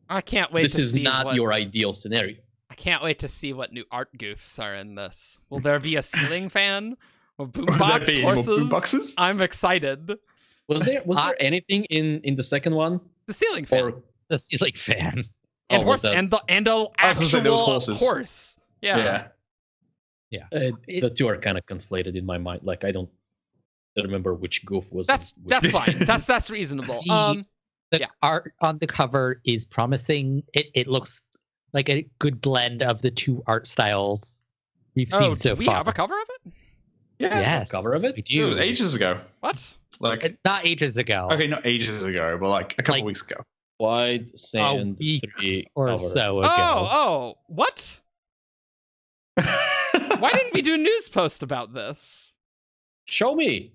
I can't wait. This is not your ideal scenario. I can't wait to see what new art goofs are in this. Will there be a ceiling fan? Or boombox horses? Boomboxes? I'm excited. Was there anything in the second one? The ceiling fan. Or the ceiling fan. And horse and the actual horse. Yeah. The two are kind of conflated in my mind. Like, I don't remember which goof was. That's fine. That's reasonable. The art on the cover is promising. It looks like a good blend of the two art styles we've seen so far. Do we have a cover of it? Yeah. Yes. Cover of it? We do. It was ages ago. What? Like, not ages ago. Okay, not ages ago, but like a couple weeks ago. White Sand 3 or cover. so ago. Oh, what? Why didn't we do a news post about this? Show me.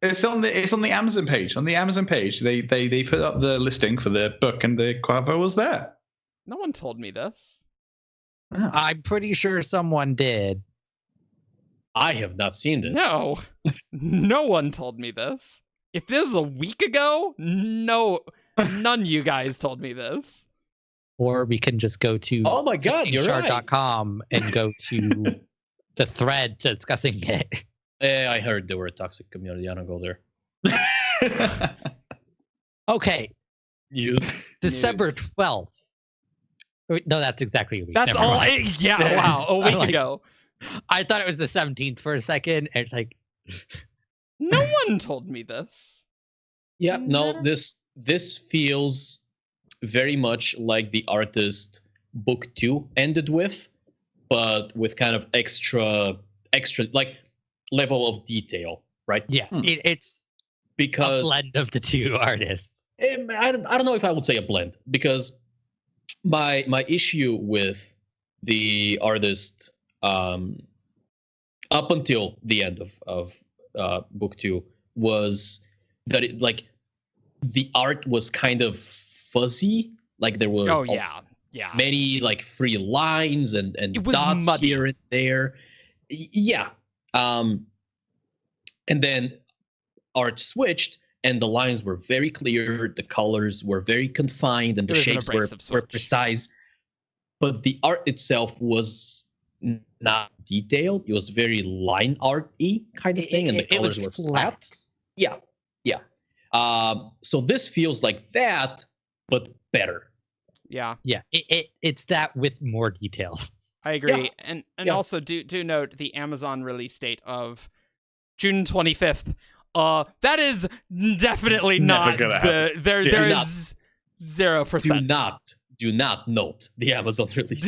It's on the Amazon page. On the Amazon page, they put up the listing for the book, and the cover was there. No one told me this. Oh. I'm pretty sure someone did. I have not seen this. No, no one told me this. If this was a week ago, none of you guys told me this. Or we can just go to oh my god, you're Shard.com and go to the thread discussing it. I heard there were a toxic community. I don't go there. Okay. News. December 12th. No, that's exactly a week. That's Never all. mind. Yeah, wow, a week ago. I thought it was the 17th for a second. And it's like, no one told me this. Yeah, no, this feels very much like the artist book 2 ended with, but with kind of extra like level of detail, right? Yeah, it's because a blend of the two artists. I don't know if I would say a blend, because my issue with the artist up until the end of book 2 was that the art was kind of fuzzy. Like there were many like free lines and dots muddy here and there. Yeah. And then art switched and the lines were very clear, the colors were very confined, and the shapes were precise. But the art itself was not detailed. It was very line art-y kind of thing, and the colors were flat. Yeah. So this feels like that, but better. Yeah. It's that with more detail. I agree. Yeah. And also do note the Amazon release date of June 25th. That is definitely not there is 0%. Do not note the Amazon release.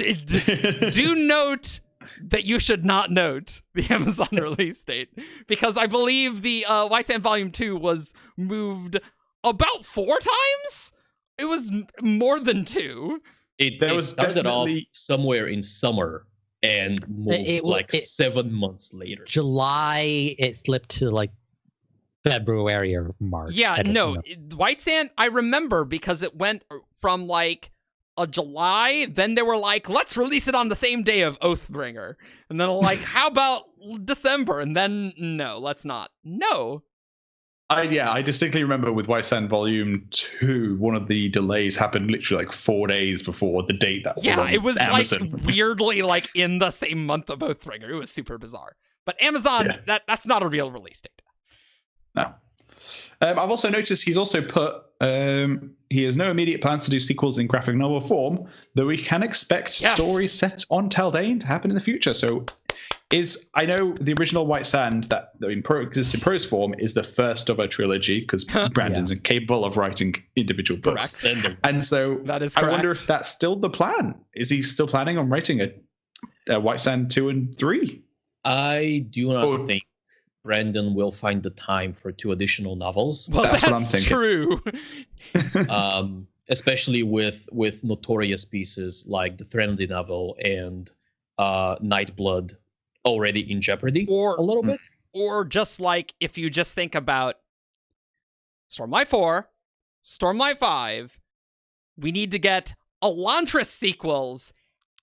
Do note that you should not note the Amazon release date, because I believe the White Sand Volume 2 was moved about 4 times. It was more than 2. It started off somewhere in summer and moved 7 months later. July, it slipped to like February or March. Yeah, no, White Sand, I remember because it went from like a July, then they were like, let's release it on the same day of Oathbringer. And then like, how about December? And then, no, let's not. No. I distinctly remember with White Sand Volume 2, one of the delays happened literally like 4 days before the date that was on it was Amazon. Like weirdly like in the same month of Oathbringer. It was super bizarre. But Amazon, that's not a real release date. No. I've also noticed he's also put he has no immediate plans to do sequels in graphic novel form, though we can expect stories set on Taldane to happen in the future. So I know the original White Sand that exists in prose form is the first of a trilogy, because Brandon's incapable of writing individual books. Correct. And so that is correct. I wonder if that's still the plan. Is he still planning on writing a White Sand 2 and 3? I do not think Brandon will find the time for 2 additional novels. Well, that's what I'm thinking. True. Especially with notorious pieces like the Threnody novel and Nightblood already in jeopardy a little bit. Or just like, if you just think about Stormlight 4, Stormlight 5, we need to get Elantris sequels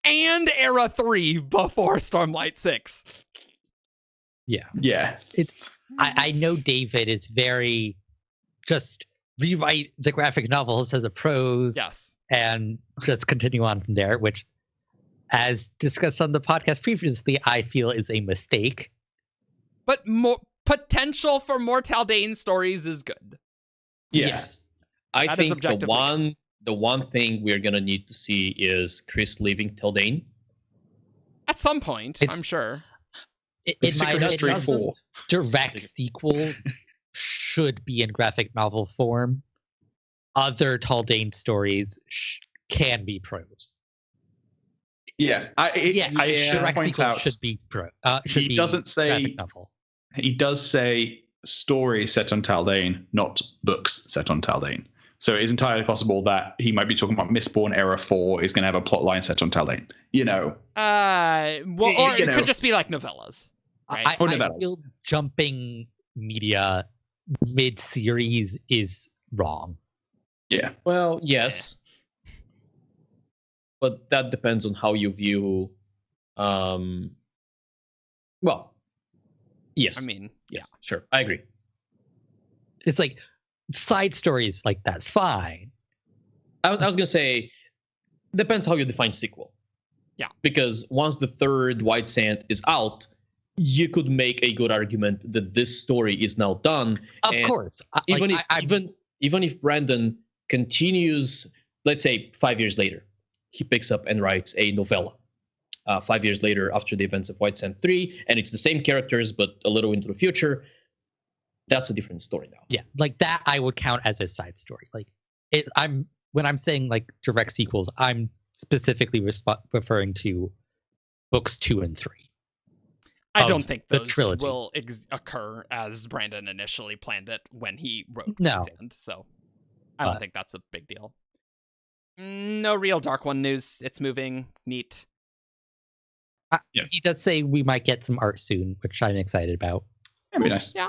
and Era 3 before Stormlight 6. Yeah. I know David is very just rewrite the graphic novels as a prose. Yes. And just continue on from there, which, as discussed on the podcast previously, I feel is a mistake. But more potential for more Taldane stories is good. Yes. I think the one thing we're gonna need to see is Chris leaving Taldane. At some point, I'm sure. In my opinion, direct sequels should be in graphic novel form. Other Taldane stories can be prose. I should point out should be he doesn't say novel. He does say stories set on Taldane, not books set on Taldane. So it is entirely possible that he might be talking about Mistborn Era 4 is going to have a plot line set on Taldane. It could just be like novellas. Right? I feel jumping media mid-series is wrong. Yeah. Well, yes. But that depends on how you view yes. I mean, yes, sure. I agree. It's like side stories, like that's fine. I was going to say, depends how you define sequel. Yeah. Because once the third White Sand is out, you could make a good argument that this story is now done. Of course. Even if Brandon continues, let's say 5 years later, he picks up and writes a novella. 5 years later, after the events of White Sand 3, and it's the same characters, but a little into the future, that's a different story now. Yeah, like that I would count as a side story. Like when I'm saying like direct sequels, I'm specifically referring to books 2 and 3. I don't think those will occur as Brandon initially planned it when he wrote White Sand, so I don't think that's a big deal. No real Dark One news. It's moving. Neat. Yeah. He does say we might get some art soon, which I'm excited about. That'd be nice. Yeah.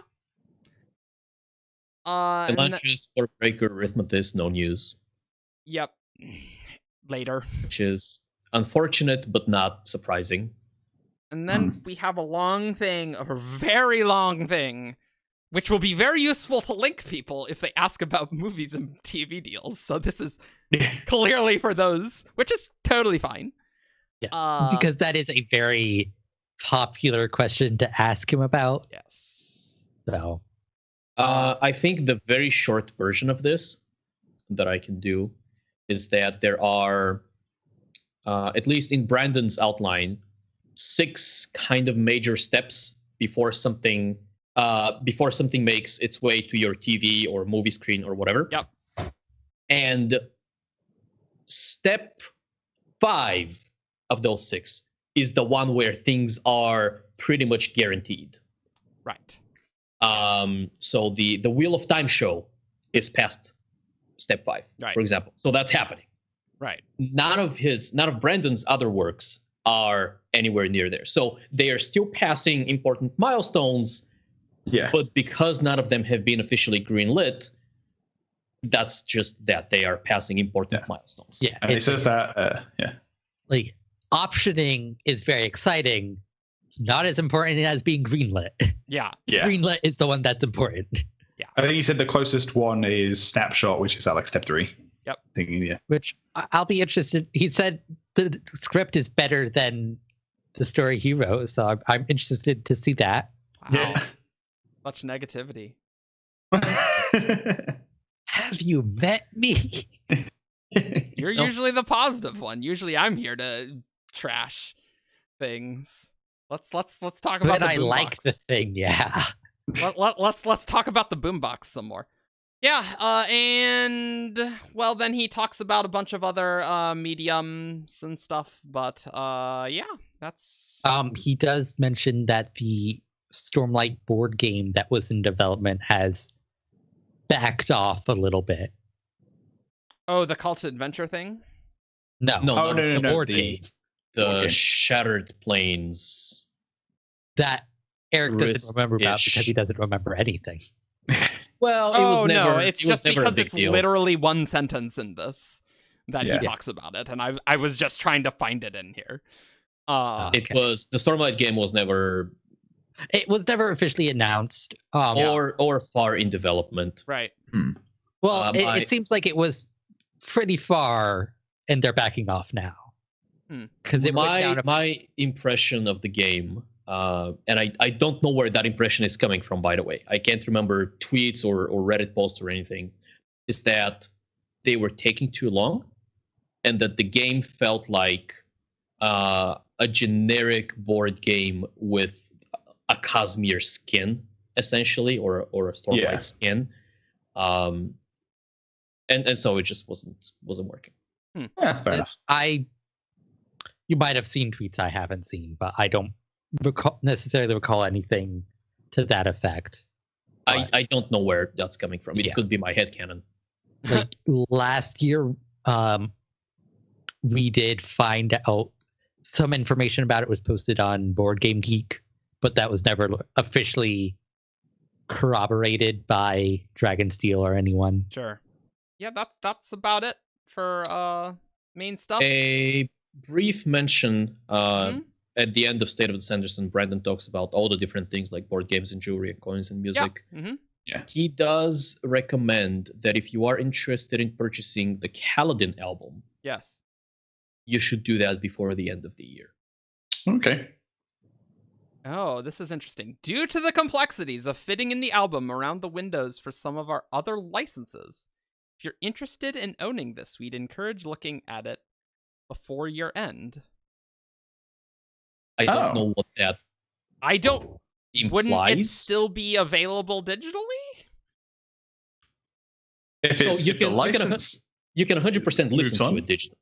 And Elantris, Breaker, Arithmetis, no news. Yep. Later. Which is unfortunate, but not surprising. And then we have a very long thing, which will be very useful to link people if they ask about movies and TV deals. So this is clearly for those, which is totally fine. Yeah, because that is a very popular question to ask him about. Yes. So, I think the very short version of this that I can do is that there are, at least in Brandon's outline, 6 kind of major steps before something makes its way to your TV or movie screen or whatever. Yep. And step 5 of those 6 is the one where things are pretty much guaranteed. Right. So the Wheel of Time show is past step 5, right, for example. So that's happening. Right. None of Brandon's other works are anywhere near there. So they are still passing important milestones. Yeah. But because none of them have been officially greenlit, that's just that they are passing important milestones. Yeah. And he says that, like, optioning is very exciting. It's not as important as being greenlit. Yeah. Greenlit is the one that's important. Yeah. I think he said the closest one is Snapshot, which is at like step 3. Yep. Thinking, yeah. Which I'll be interested. He said the script is better than the story he wrote, so I'm interested to see that. Wow. Yeah. Much negativity. Have you met me? You're usually the positive one. Usually I'm here to trash things. Let's talk about But the I boombox. like the thing, yeah. Let's talk about the boombox some more. Yeah, and well, then he talks about a bunch of other mediums and stuff, but yeah, that's He does mention that the Stormlight board game that was in development has backed off a little bit. Oh, the Call to Adventure thing? No. No. The board game. The Shattered Plains. That Eric doesn't Risk-ish. remember about because he doesn't remember anything. Well, it Oh was never. no, it's it was just never a because big it's deal. literally one sentence in this that Yeah. he talks about it, and I was just trying to find it in here. It was the Stormlight game was never It was never officially announced. or far in development. Right. Well, it seems like it was pretty far, and they're backing off now. Because it went down My impression of the game, and I don't know where that impression is coming from, by the way. I can't remember tweets or Reddit posts or anything, is that they were taking too long and that the game felt like a generic board game with a Cosmere skin, essentially, or a Stormlight skin. And so it just wasn't working. Yeah, that's fair enough. You might have seen tweets I haven't seen, but I don't necessarily recall anything to that effect. I don't know where that's coming from. It could be my headcanon. Like last year, we did find out some information about it was posted on Board Game Geek, but that was never officially corroborated by Dragonsteel or anyone. Sure. Yeah, that's about it for main stuff. A brief mention at the end of State of the Sanderson. Brandon talks about all the different things like board games and jewelry and coins and music. Yeah. He does recommend that if you are interested in purchasing the Kaladin album, Yes. you should do that before the end of the year. Okay. Oh, this is interesting. Due to the complexities of fitting in the album around the windows for some of our other licenses, if you're interested in owning this, we'd encourage looking at it before year end. I don't know what that I don't. implies. Wouldn't it still be available digitally? If So it's you if the can- license, You can 100% listen Moves to on. it digitally.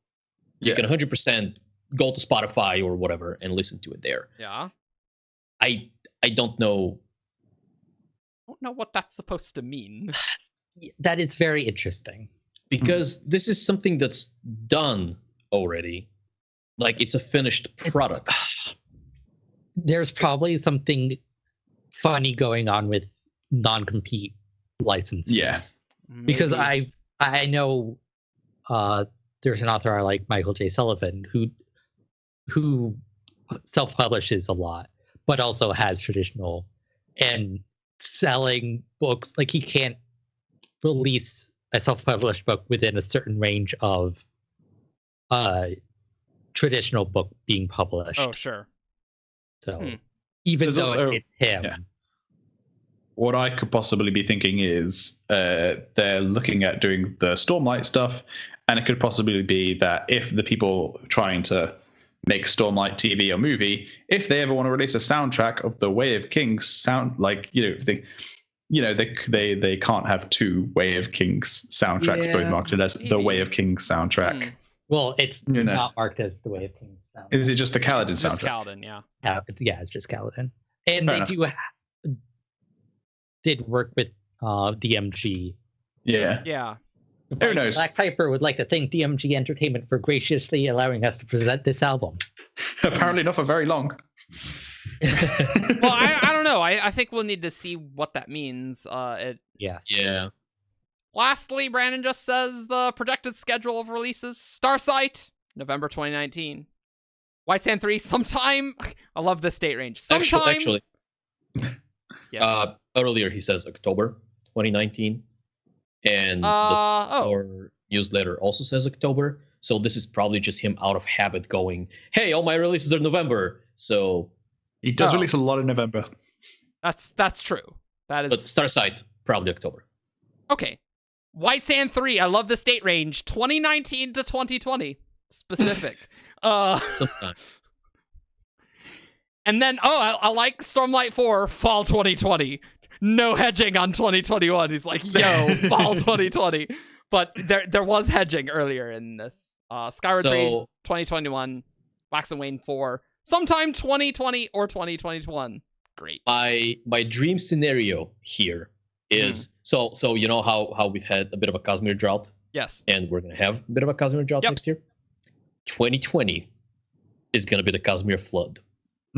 You can 100% go to Spotify or whatever and listen to it there. Yeah. I don't know. I don't know what that's supposed to mean. That is very interesting. Because this is something that's done already. Like, it's a finished product. there's probably something funny going on with non-compete licenses. Yes. Because Maybe. I know there's an author like Michael J. Sullivan who self-publishes a lot, but also has traditional and selling books. Like he can't release a self-published book within a certain range of traditional book being published. Oh, sure. So even There's though also- it's him. yeah. What I could possibly be thinking is they're looking at doing the Stormlight stuff, and it could possibly be that if the people trying to make Stormlight TV or movie, if they ever want to release a soundtrack of the Way of Kings sound, like they can't have two Way of Kings soundtracks both marketed as the Way of Kings soundtrack. Well, it's You know. not marked as the Way of Kings now. Is it just the Kaladin It's just soundtrack? Kaladin, yeah. It's just Kaladin. And Fair they enough. did work with DMG. Yeah. Yeah. Who knows? Black Piper would like to thank DMG Entertainment for graciously allowing us to present this album. Apparently not for very long. Well, I don't know. I think we'll need to see what that means. Yes. Yeah. Lastly, Brandon just says the projected schedule of releases: Starsight, November 2019. White Sand 3, sometime. I love this date range. Sometime. Actually, Yes. earlier he says October 2019, and our newsletter also says October. So this is probably just him out of habit going, "Hey, all my releases are November." So He does release a lot in November. That's true. That is. but Starsight probably October. Okay. White Sand 3, I love this date range. 2019 to 2020. Specific. Sometime. And then, I like Stormlight 4, fall 2020. No hedging on 2021. He's like, yo, fall 2020. But there was hedging earlier in this. Skyward 3, 2021. Wax and Wane 4, sometime 2020 or 2021. Great. My dream scenario here is so you know how we've had a bit of a Cosmere drought, Yes. and we're gonna have a bit of a Cosmere drought next year. 2020 is gonna be the Cosmere flood.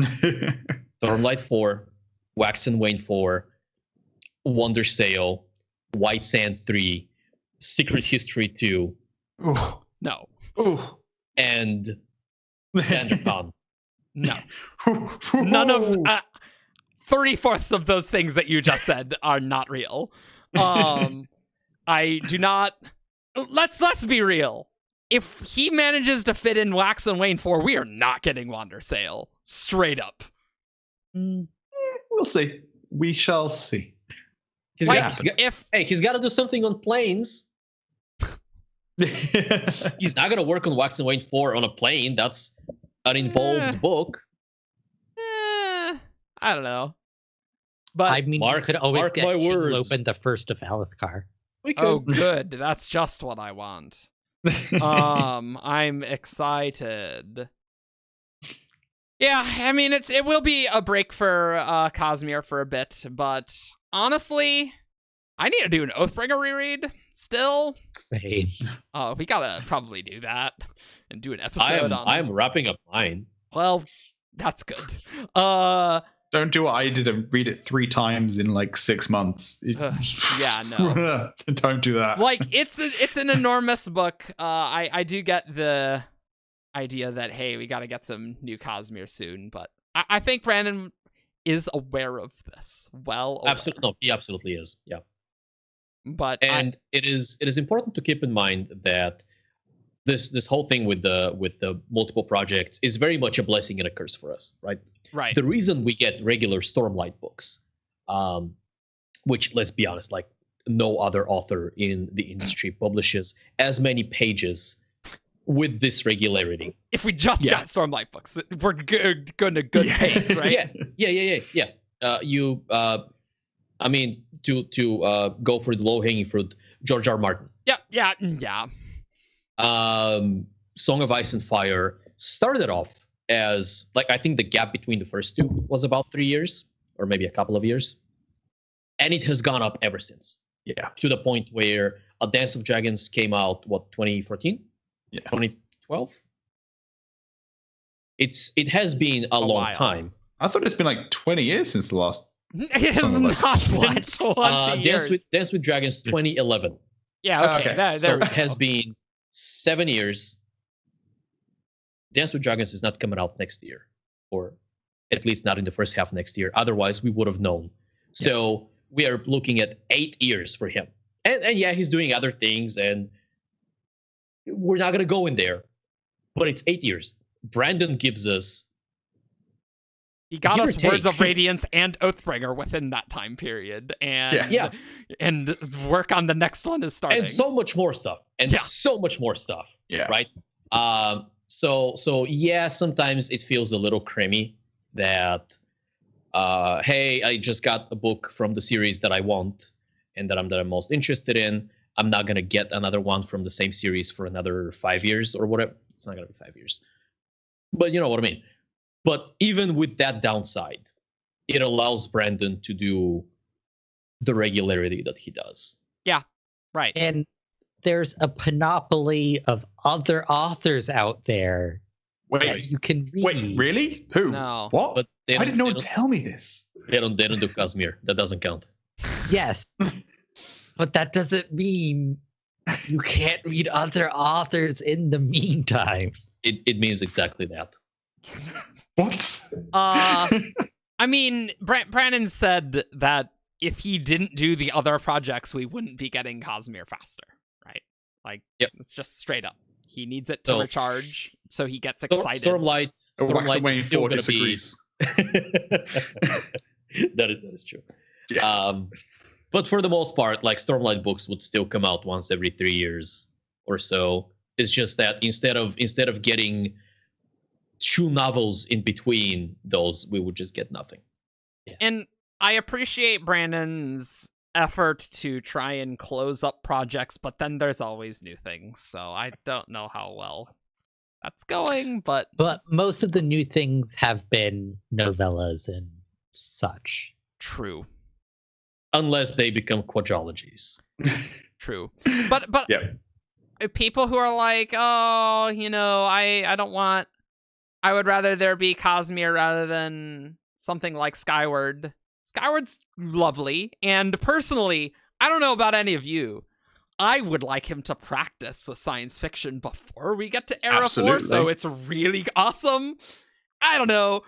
Stormlight 4, Wax and Wane 4, Wonder Sail, White Sand 3, Secret History 2, No. and Sanderson. No. None of 3/4 of those things that you just said are not real. I do not. Let's be real. If he manages to fit in Wax and Wane 4, we are not getting Wander Sail. Straight up. We'll see. We shall see. He's Like, he's got to do something on planes. He's not gonna work on Wax and Wane 4 on a plane. That's an involved book. I don't know. But I mean, you could always mark get my King words. Lopin the First of Alethkar. We could. oh, good. That's just what I want. I'm excited. Yeah, I mean it will be a break for Cosmere for a bit, but honestly, I need to do an Oathbringer reread still. Same. Oh, we gotta probably do that and do an episode on. I'm wrapping up mine. Well, that's good. Don't do what I did and read it 3 times in like 6 months. Yeah, no. Don't do that. Like it's an enormous book. I do get the idea that hey, we got to get some new Cosmere soon, but I think Brandon is aware of this. Well, aware. Absolutely, no, he absolutely is. Yeah, but and it is important to keep in mind that this whole thing with the multiple projects is very much a blessing and a curse for us, right? right. The reason we get regular Stormlight books, which let's be honest, like no other author in the industry publishes as many pages with this regularity. If we just got Stormlight books, we're going to good pace, right? Yeah. I mean, to go for the low hanging fruit, George R. Martin. Yeah. Song of Ice and Fire started off as like I think the gap between the first two was about 3 years or maybe a couple of years, and it has gone up ever since. Yeah, to the point where A Dance of Dragons came out 2014, 2012. It has been a long while. time, I thought it's been like 20 years since the last. It has not been 20 years. Dance with Dragons 2011. Yeah, okay. So it has been 7 years. Dance with Dragons is not coming out next year, or at least not in the first half next year. Otherwise, we would have known. So we are looking at 8 years for him. And yeah, he's doing other things, and we're not going to go in there. But it's 8 years. Brandon gives us... He got us Words of Radiance and Oathbringer within that time period. And and work on the next one is starting. And so much more stuff. So much more stuff. Yeah. Right? So yeah, sometimes it feels a little creamy that, hey, I just got a book from the series that I want and that I'm most interested in. I'm not going to get another one from the same series for another 5 years or whatever. It's not going to be 5 years. But you know what I mean. But even with that downside, it allows Brandon to do the regularity that he does. Yeah, right. And there's a panoply of other authors out there that you can read. Wait, really? Who? No. What? But Why did no one tell me this? They don't do Cosmere. That doesn't count. Yes. But that doesn't mean you can't read other authors in the meantime. It means exactly that. What? I mean, Brandon said that if he didn't do the other projects, we wouldn't be getting Cosmere faster, right? Like, it's just straight up. He needs it to recharge, so he gets excited. Stormlight is still going to be... that is true. Yeah. But for the most part, like Stormlight books would still come out once every 3 years or so. It's just that instead of getting 2 novels in between those, we would just get nothing. Yeah. And I appreciate Brandon's effort to try and close up projects, but then there's always new things. So I don't know how well that's going, but most of the new things have been novellas and such. True. Unless they become quadrologies. True. But people who are like, oh, you know, I would rather there be Cosmere rather than something like Skyward. Skyward's lovely, and personally, I don't know about any of you, I would like him to practice with science fiction before we get to Era 4, so it's really awesome. I don't know.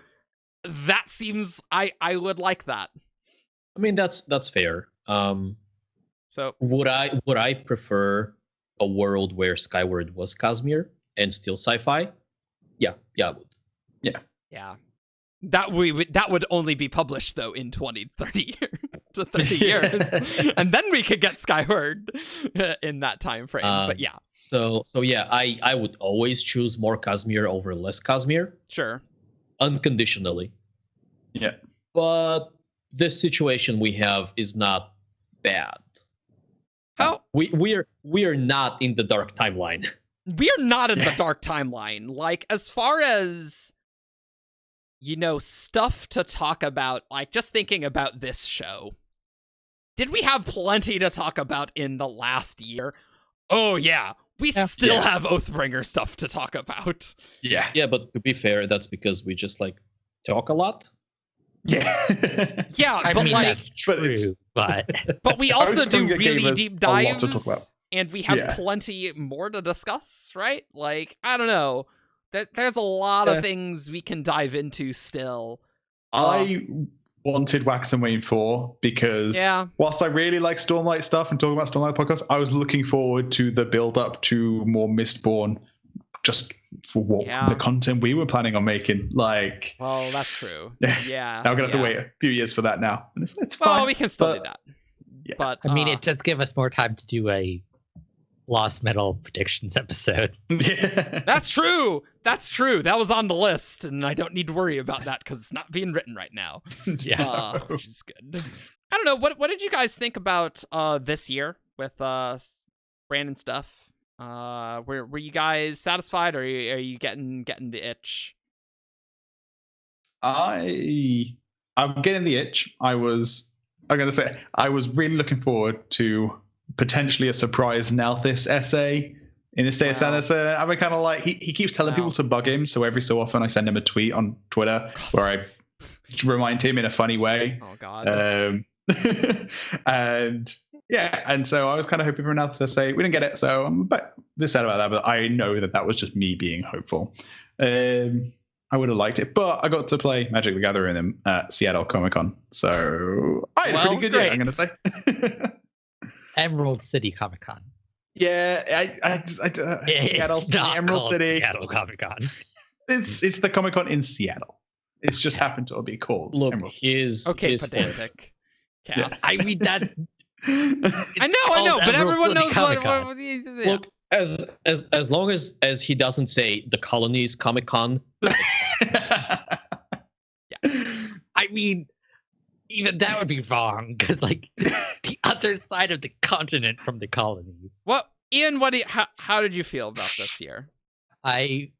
That seems... I would like that. I mean, that's fair. So would I prefer a world where Skyward was Cosmere and still sci-fi? Yeah, I would. Yeah. That would only be published though in 20-30 years. And then we could get Skyward in that time frame. But yeah. So yeah, I would always choose more Cosmere over less Cosmere. Sure. Unconditionally. Yeah. But this situation we have is not bad. How? We are not in the dark timeline. We are not in the dark timeline. Like, as far as, you know, stuff to talk about, like, just thinking about this show, did we have plenty to talk about in the last year? Oh, yeah. We still have Oathbringer stuff to talk about. Yeah. Yeah, but to be fair, that's because we just, like, talk a lot. Yeah. Yeah, I but mean, like... that's true, but we also do Oathbringer really deep dives. To talk about. And we have plenty more to discuss, right? Like, I don't know. There's a lot of things we can dive into still. I wanted Wax and Wayne 4 because whilst I really like Stormlight stuff and talking about Stormlight podcast, I was looking forward to the build-up to more Mistborn just for what the content we were planning on making. Like, well, that's true. Yeah. Now we're going to have to wait a few years for that now. And it's fine. Well, we can still do that. Yeah. But I mean, it does give us more time to do a Lost Metal predictions episode. Yeah. That's true. That was on the list, and I don't need to worry about that because it's not being written right now. Which is good. I don't know. What did you guys think about this year with Brandon stuff? Were you guys satisfied, or are you getting the itch? I'm getting the itch. I'm going to say I was really looking forward to potentially a surprise Nelthis essay in the state of Sanderson. I'm kind of like, he keeps telling people to bug him, so every so often I send him a tweet on Twitter where I remind him in a funny way. Oh God. And so I was kind of hoping for an answer to say we didn't get it, so I'm a bit sad about that. But I know that was just me being hopeful. I would have liked it, but I got to play Magic the Gathering at Seattle Comic Con, so I had a pretty good year, I'm going to say. Emerald City Comic Con. Yeah, Seattle City, Emerald City. Seattle Comic Con. It's the Comic Con in Seattle. It's just happened to be called. Look, Emerald. his pedantic. Yeah. I mean that. I know, but everyone knows what. Look, as long as he doesn't say the Colonies Comic Con. I mean, even that would be wrong because like the other side of the continent from the colonies. What, Ian? How did you feel about this year? I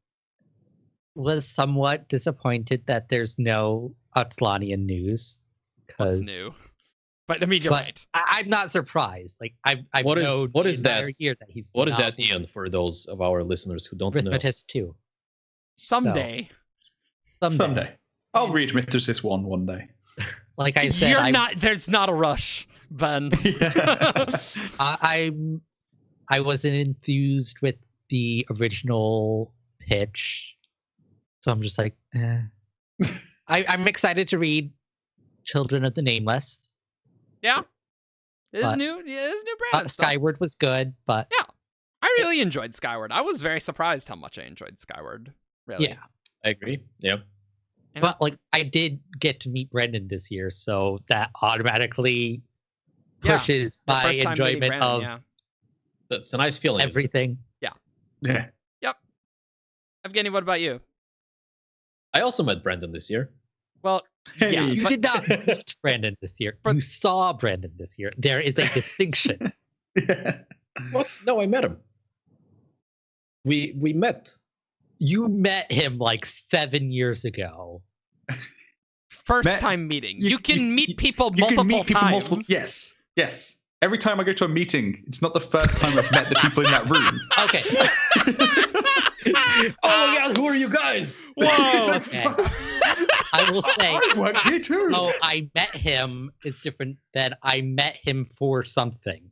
was somewhat disappointed that there's no Atlantean news. What's new? But I mean, you're right. I'm not surprised. Like I've what is that? Year that he's what is that, Ian? For those of our listeners who don't know, Arithmetis 2. Someday. I'll read Mythrasis 1 one day. Like I said, there's not a rush, Ben. I wasn't enthused with the original pitch, so I'm just like, I'm excited to read Children of the Nameless. Yeah, it is new. Yeah, it is new brand. Skyward was good, but yeah, I really enjoyed Skyward. I was very surprised how much I enjoyed Skyward. Really, yeah, I agree. Yeah, but like I did get to meet Brendan this year, so that automatically pushes my enjoyment of. Yeah. That's a nice feeling. Everything. Yeah. Yeah. Yep. Evgeni, what about you? I also met Brendan this year. Well, yeah, you did not meet Brandon this year. You saw Brandon this year. There is a distinction. Yeah. What? No, I met him. We met. You met him like 7 years ago. First time meeting. You can meet people multiple times. Yes. Every time I go to a meeting, it's not the first time I've met the people in that room. Okay. Oh my God, who are you guys? Whoa. Okay. I will say, I worked here too. Oh, I met him is different than I met him for something.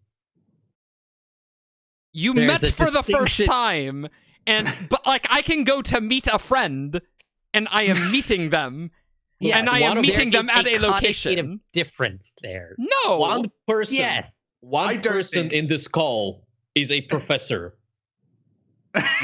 You met for the first time, but like I can go to meet a friend, and I am meeting them, and I am meeting them at a location. Difference there. No, one person. Yes, one person in this call is a professor.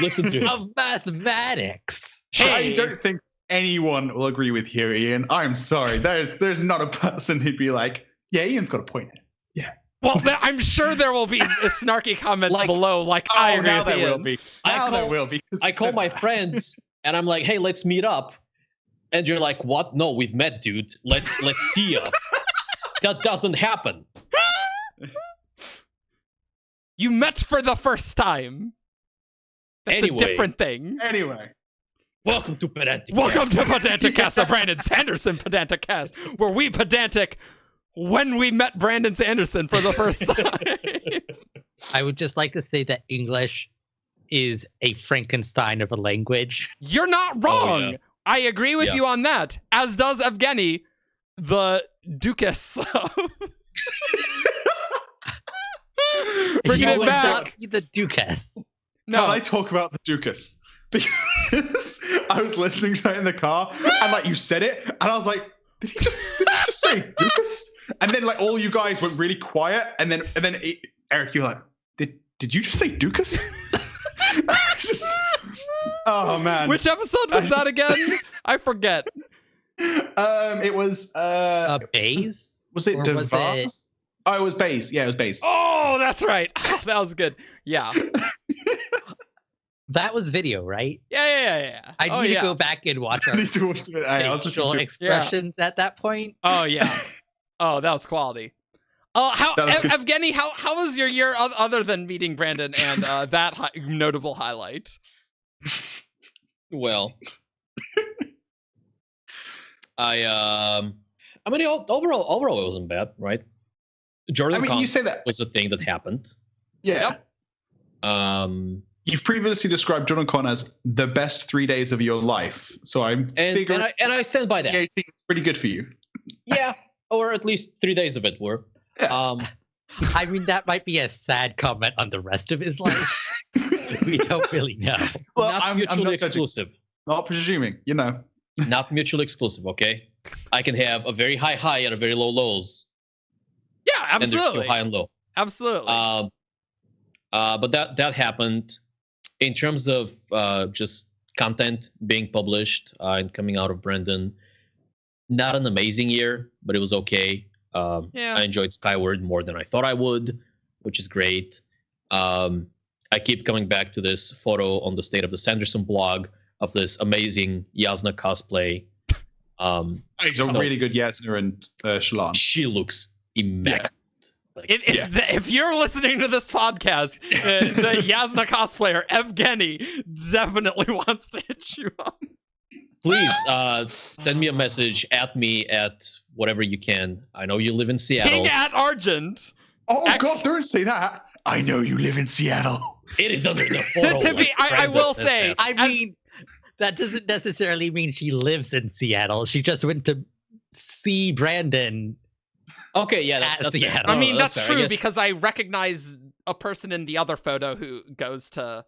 Listen to him. Of mathematics. Hey. I don't think anyone will agree with you, Ian. I'm sorry. There's not a person who'd be like, yeah, Ian's got a point here. Yeah. Well, I'm sure there will be snarky comments below. Like, I agree with Ian. Will be. There will be. I call my friends and I'm like, hey, let's meet up. And you're like, what? No, we've met, dude. Let's see ya. That doesn't happen. You met for the first time. That's a different thing. Anyway. Welcome to Pedantic Welcome to Pedantic Cast, the Brandon Sanderson Pedantic Cast, where we pedantic when we met Brandon Sanderson for the first time. I would just like to say that English is a Frankenstein of a language. You're not wrong. Oh, yeah. I agree with you on that, as does Evgeni, the Dukas. Bringing it back. Not be the Dukas. No. Can I talk about the Dukas? Because I was listening to it in the car, and like you said it, and I was like, did he just say Dukas? And then like all you guys went really quiet, and then Eric, you're like, did you just say Dukas? Oh man. Which episode was that again? I forget. It was Baze? Was it Devas? Oh, it was Baze. Yeah, it was Baze. Oh, that's right. Oh, that was good. Yeah. That was video, right? Yeah. I need to go back and watch our facial expressions at that point. Oh yeah. Oh, that was quality. Evgeni, how was your year other than meeting Brandon and that notable highlight? Well, I mean, overall, it wasn't bad, right? Jordan, you say that was a thing that happened. Yeah. Yep. you've previously described JohnCon as the best 3 days of your life. So I'm figuring I stand by that. it's pretty good for you. Yeah, or at least 3 days of it were. Yeah. I mean, that might be a sad comment on the rest of his life. We don't really know. Well, Not mutually exclusive. Not presuming, you know. Not mutually exclusive, okay? I can have a very high high and a very low lows. Yeah, And there's still absolutely. high and low. Absolutely. But that happened. In terms of just content being published and coming out of Brandon, not an amazing year, but it was okay. Yeah. I enjoyed Skyward more than I thought I would, which is great. I keep coming back to this photo on the State of the Sanderson blog of this amazing Yasna cosplay. It's a really good Yasna and Shallan. She looks immaculate. Like, If you're listening to this podcast, the Yasna cosplayer Evgeni definitely wants to hit you up. please send me a message at me at whatever you can. I know you live in Seattle. King at Argent. Oh, God, don't say that. I know you live in Seattle. It is under the photo. I will say, I mean, that doesn't necessarily mean she lives in Seattle. She just went to see Brandon. Okay, yeah, At that's Seattle. fair. I mean, that's fair. I true guess- because I recognize a person in the other photo who goes to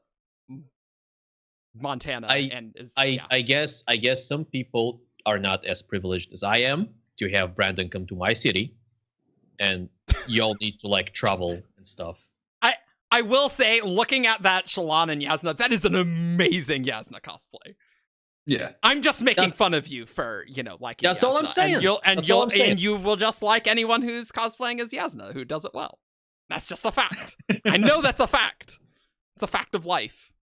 Montana and is. I guess some people are not as privileged as I am to have Brandon come to my city, and y'all need to like travel and stuff. I will say, looking at that Shallan and Yasna, that is an amazing Yasna cosplay. Yeah. I'm just making That's- fun of you for, liking That's all I'm Yasna. saying. That's all I'm saying. And you will just like anyone who's cosplaying as Yasna who does it well. That's just a fact. I know that's a fact. It's a fact of life.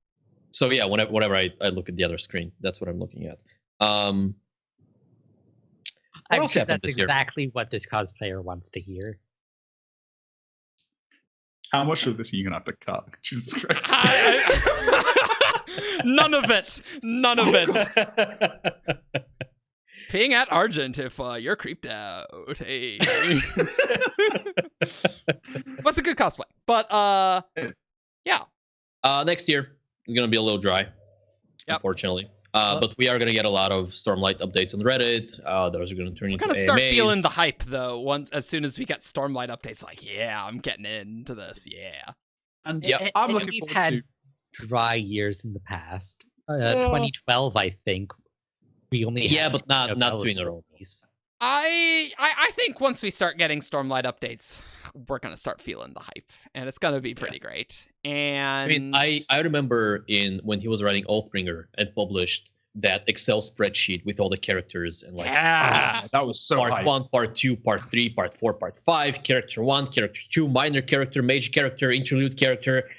So yeah, whenever I look at the other screen, that's what I'm looking at. What I'm else sure happened that's this year? exactly what this cosplayer wants to hear. How much of this are you going to have to cut? Jesus Christ. None of it. None of it. Ping at Argent if you're creeped out. Hey. What's a good cosplay? But yeah. Next year is gonna be a little dry, unfortunately. But we are gonna get a lot of Stormlight updates on Reddit. Those are gonna turn We're into gonna start AMAs. feeling the hype though. As soon as we get Stormlight updates, like, yeah, I'm getting into this. Yeah. And Yeah, I'm And looking we've forward had to. dry years in the past. 2012, I think. We only Yeah, had but not novellas two in a row. release. I think once we start getting Stormlight updates, we're gonna start feeling the hype, and it's gonna be pretty great. And I mean, I remember when he was writing Oathbringer and published that Excel spreadsheet with all the characters and like yeah, That was so part hype. 1, part 2, part 3, part 4, part 5, character 1, character 2, minor character, major character, interlude character,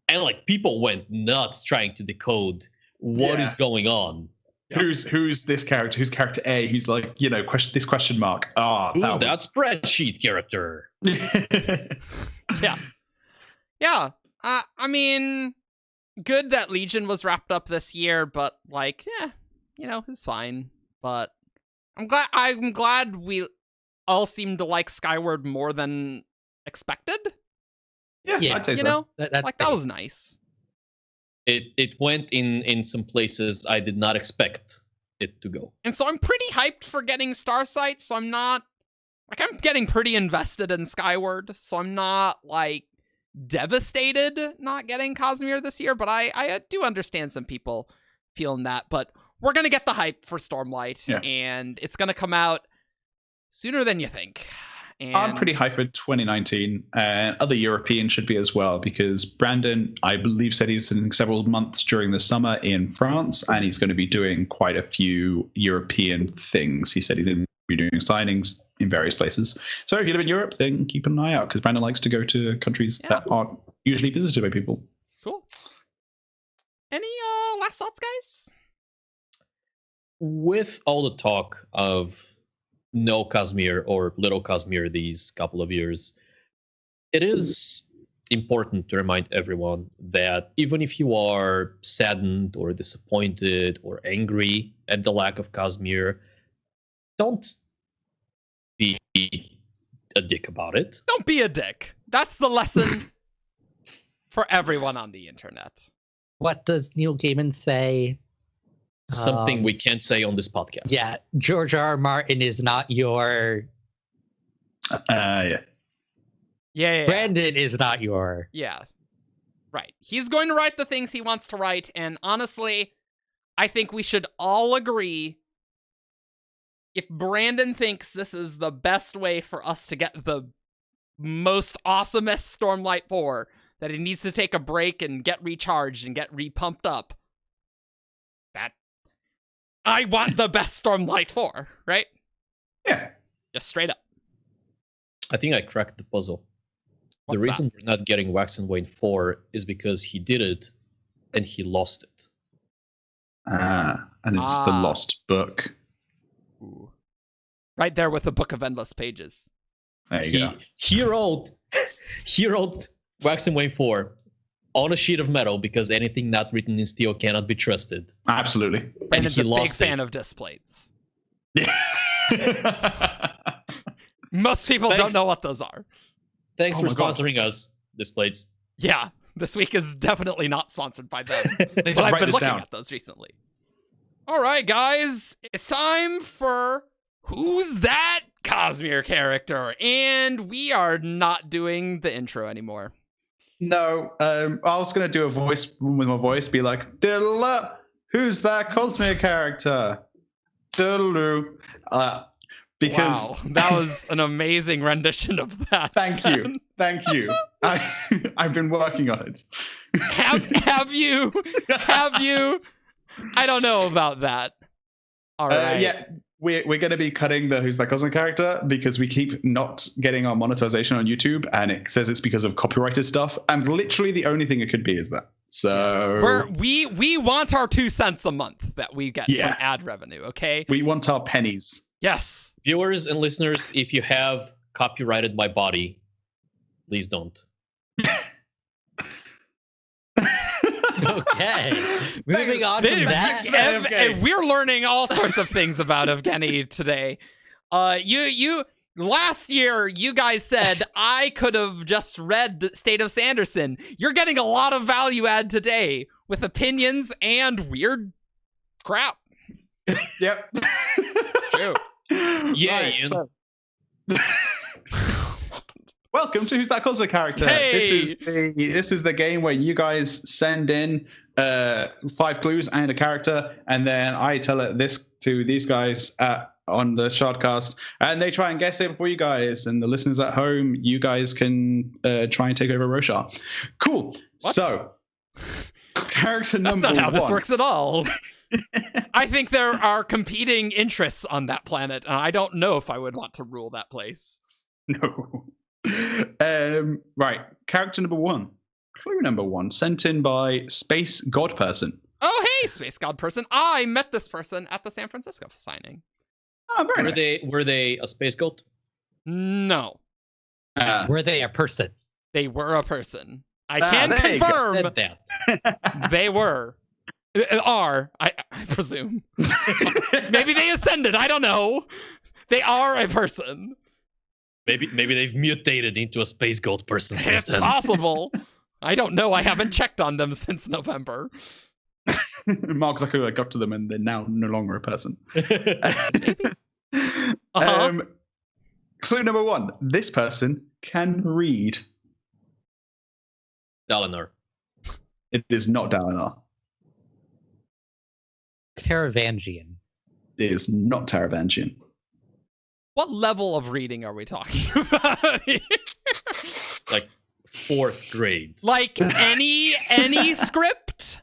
and like people went nuts trying to decode what is going on. Who's this character? Who's character A? Who's like, this question mark? Who's that spreadsheet character? yeah. I mean, good that Legion was wrapped up this year, but like, it's fine. But I'm glad we all seem to like Skyward more than expected. Yeah, I'd say You so. know, That's like that was nice. It went in some places I did not expect it to go. And so I'm pretty hyped for getting Starsight, so I'm not like I'm getting pretty invested in Skyward, so I'm not like devastated not getting Cosmere this year, but I do understand some people feeling that. But we're gonna get the hype for Stormlight, and it's gonna come out sooner than you think. And I'm pretty hyped for 2019, and other Europeans should be as well, because Brandon, I believe, said he's in several months during the summer in France, and he's going to be doing quite a few European things. He said he's going to be doing signings in various places. So if you live in Europe, then keep an eye out, because Brandon likes to go to countries that aren't usually visited by people. Cool. Any last thoughts, guys? With all the talk of no Cosmere or little Cosmere these couple of years, it is important to remind everyone that even if you are saddened or disappointed or angry at the lack of Cosmere, don't be a dick about it. Don't be a dick. That's the lesson for everyone on the internet. What does Neil Gaiman say? Something we can't say on this podcast. Yeah, George R. R. Martin is not your... Yeah. Yeah. Brandon is not your... Yeah. Right. He's going to write the things he wants to write, and honestly, I think we should all agree, if Brandon thinks this is the best way for us to get the most awesomest Stormlight 4, that he needs to take a break and get recharged and get repumped up, that I want the best Stormlight 4, right? Yeah. Just straight up. I think I cracked the puzzle. The reason we're not getting Wax and Wayne 4 is because he did it and he lost it. And it's the lost book. Ooh. Right there with the Book of Endless Pages. There you go. He wrote Wax and Wayne 4 on a sheet of metal because anything not written in steel cannot be trusted. Absolutely. And he's a big fan of displays. Most people don't know what those are. Thanks for sponsoring us, Displays. Yeah, this week is definitely not sponsored by them. But I've been looking at those recently. All right, guys. It's time for Who's That Cosmere Character? And we are not doing the intro anymore. No, I was going to do a voice with my voice, be like, diddle who's that Cosmere character? Diddle because wow, that was an amazing rendition of that. Thank you. I've been working on it. Have you? I don't know about that. All right. Yeah, we're going to be cutting the Who's That Cosmere character because we keep not getting our monetization on YouTube, and it says it's because of copyrighted stuff. And literally the only thing it could be is that. So yes. we want our 2 cents a month that we get from ad revenue. Okay. We want our pennies. Yes. Viewers and listeners, if you have copyrighted my body, please don't. Okay. Moving on from that. And we're learning all sorts of things about Evgeni today. You last year, you guys said I could have just read State of Sanderson. You're getting a lot of value add today with opinions and weird crap. Yep. It's true. Yeah, right, Ian. So. Welcome to Who's That Cosmere Character? Hey! This is the game where you guys send in 5 clues and a character, and then I tell it to these guys on the Shardcast, and they try and guess it for you guys. And the listeners at home, you guys can try and take over Roshar. Cool. What? So, character number 1. That's not how this works at all. I think there are competing interests on that planet, and I don't know if I would want to rule that place. No. Right. Character number 1. Clue number 1. Sent in by Space God Person. Oh, hey, Space God Person. I met this person at the San Francisco signing. Oh, very nice. Were they a space goat? No. Were they a person? They were a person. I can confirm that. They were. Are, I presume. Maybe they ascended. I don't know. They are a person. Maybe they've mutated into a space goat person. It's possible. I don't know. I haven't checked on them since November. Mark Zuckerberg got to them and they're now no longer a person. Clue number 1. This person can read. Dalinar. It is not Dalinar. Taravangian. It is not Taravangian. What level of reading are we talking about here? Like 4th grade. Like any script?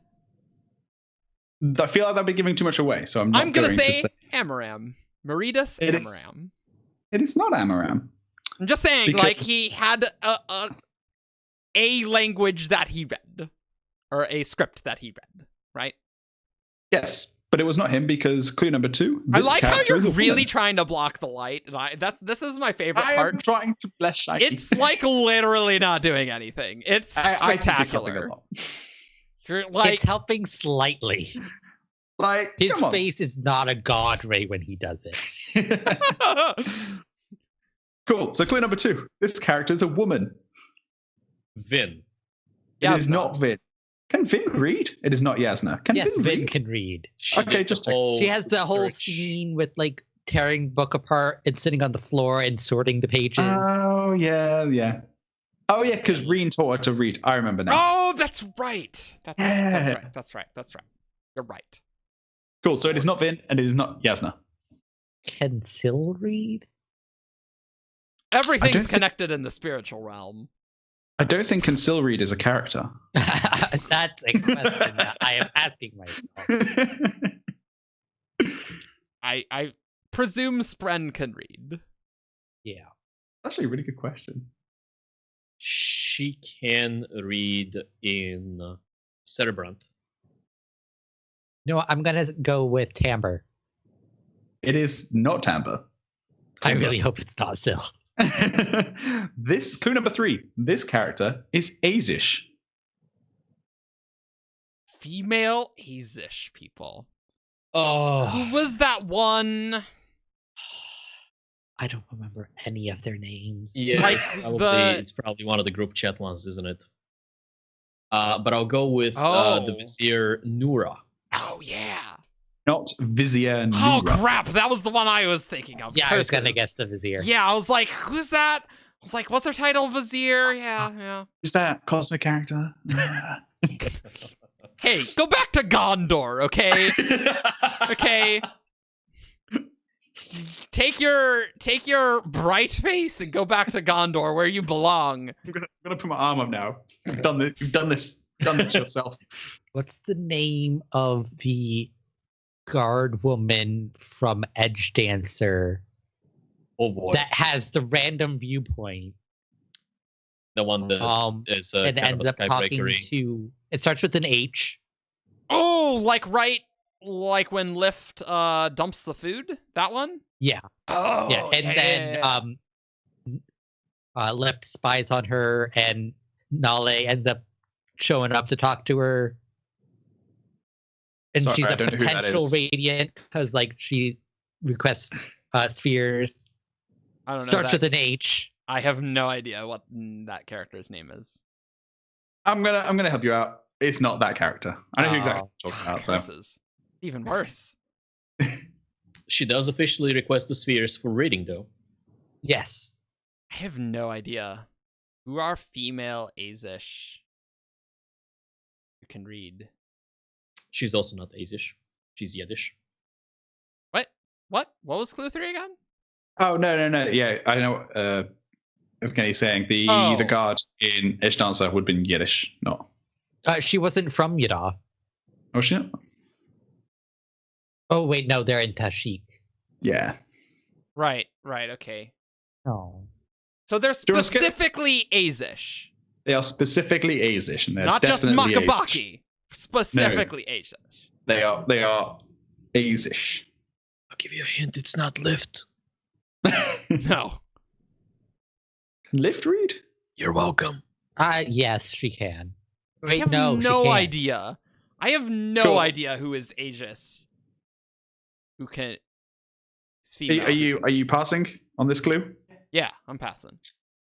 I feel like that'd be giving too much away, so I'm gonna going to say Amaram. Meridas Amaram. It is not Amaram. I'm just saying, like, he had a language that he read. Or a script that he read, right? Yes, but it was not him because clue number 2. I like how you're really trying to block the light. This is my favorite part. I am trying to bless Shaggy. It's like literally not doing anything. It's spectacular. You're like, it's helping slightly. Like his face is not a god ray when he does it. Cool. So clue number 2. This character is a woman. Vin. It is not Vin. Can Vin read? It is not Yasna. Can Yes, Vin Vin read? can read. Okay, just check. She has the whole search. scene with like tearing book apart and sitting on the floor and sorting the pages. Oh, yeah. Oh, yeah, because Reen taught her to read. I remember now. Oh, that's right. That's right. You're right. Cool, so it is not Vin, and it is not Yasna. Can Syl read? Everything's connected in the spiritual realm. I don't think Conceal Read is a character. That's a question that I am asking myself. I presume Spren can read. Yeah. Actually, a really good question. She can read in Cerebrant. No, I'm gonna go with Timbre. It is not Timbre. I really hope it's not Syl. This clue number 3. This character is Azish. Female Azish people. Oh, Who was that one? I don't remember any of their names. yeah, Like it's probably one of the group chat ones, isn't it? But I'll go with the Oh. Vizier Nura. Oh yeah. Not Vizier Oh Nura. crap! That was the one I was thinking of. Yeah, I was gonna Curses. guess the Vizier. Yeah, I was like, who's that? I was like, what's her title? Vizier? Yeah. Is that cosmic character? Hey, go back to Gondor, okay? Okay. Take your bright face and go back to Gondor where you belong. I'm gonna put my arm up now. You've done this yourself. What's the name of the guard woman from Edge Dancer Oh boy, that has the random viewpoint? the one that is And kind of ends a up talking skybreakery. to. It starts with an H. Oh, like when Lift dumps the food? That one? Yeah. Oh, Yeah, and then Lift spies on her, and Nale ends up showing up to talk to her. And Sorry, she's I a don't know who that potential is. radiant because, like, she requests spheres. I don't know. Starts that- with an H. I have no idea what that character's name is. I'm gonna help you out. It's not that character. I know who exactly Oh. you're talking about. So. Curses. Even worse. She does officially request the spheres for reading, though. Yes. I have no idea. Who are female Azish who can read? She's also not Azish. She's Yiddish. What was clue 3 again? Oh no. Yeah, I know. Evgeni's saying the guard in Ish Dancer would have been Yiddish, not. She wasn't from Yida. Oh, she not? Oh, wait, no, they're in Tashik. Yeah. Right, okay. Oh. So they're you wanna skip? specifically Azish. They are specifically Azish, and they're Not just definitely Azish. Makabaki. Specifically Azish. They are Azish. I'll give you a hint. It's not Lift. No. Lift read? You're welcome. Yes, she can. I Wait, have no, she no can't. idea. I have no Cool. idea who is Aegis. Who can? is Are female. you passing on this clue? Yeah, I'm passing.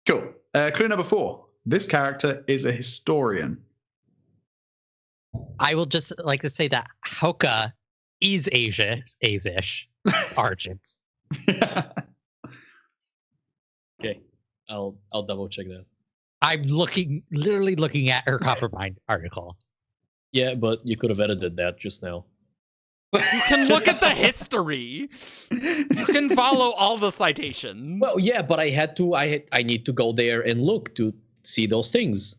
Cool. Clue number 4. This character is a historian. I will just like to say that Hauka is Azish. Argent. Okay, I'll double check that. I'm literally looking at her Coppermind article. Yeah, but you could have edited that just now. You can look at the history. You can follow all the citations. Well, yeah, but I need to go there and look to see those things.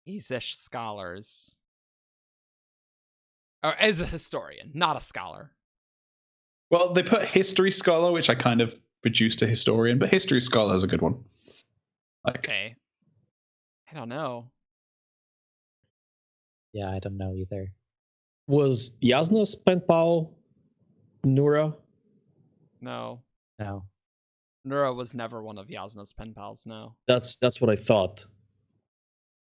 Azish scholars. Or as a historian, not a scholar. Well, they put history scholar, which I kind of reduced to historian, but history scholar is a good one. Okay. I don't know. Yeah, I don't know either. Was Yasna's pen pal Nura? No. No. Nura was never one of Yasna's pen pals, no. That's what I thought.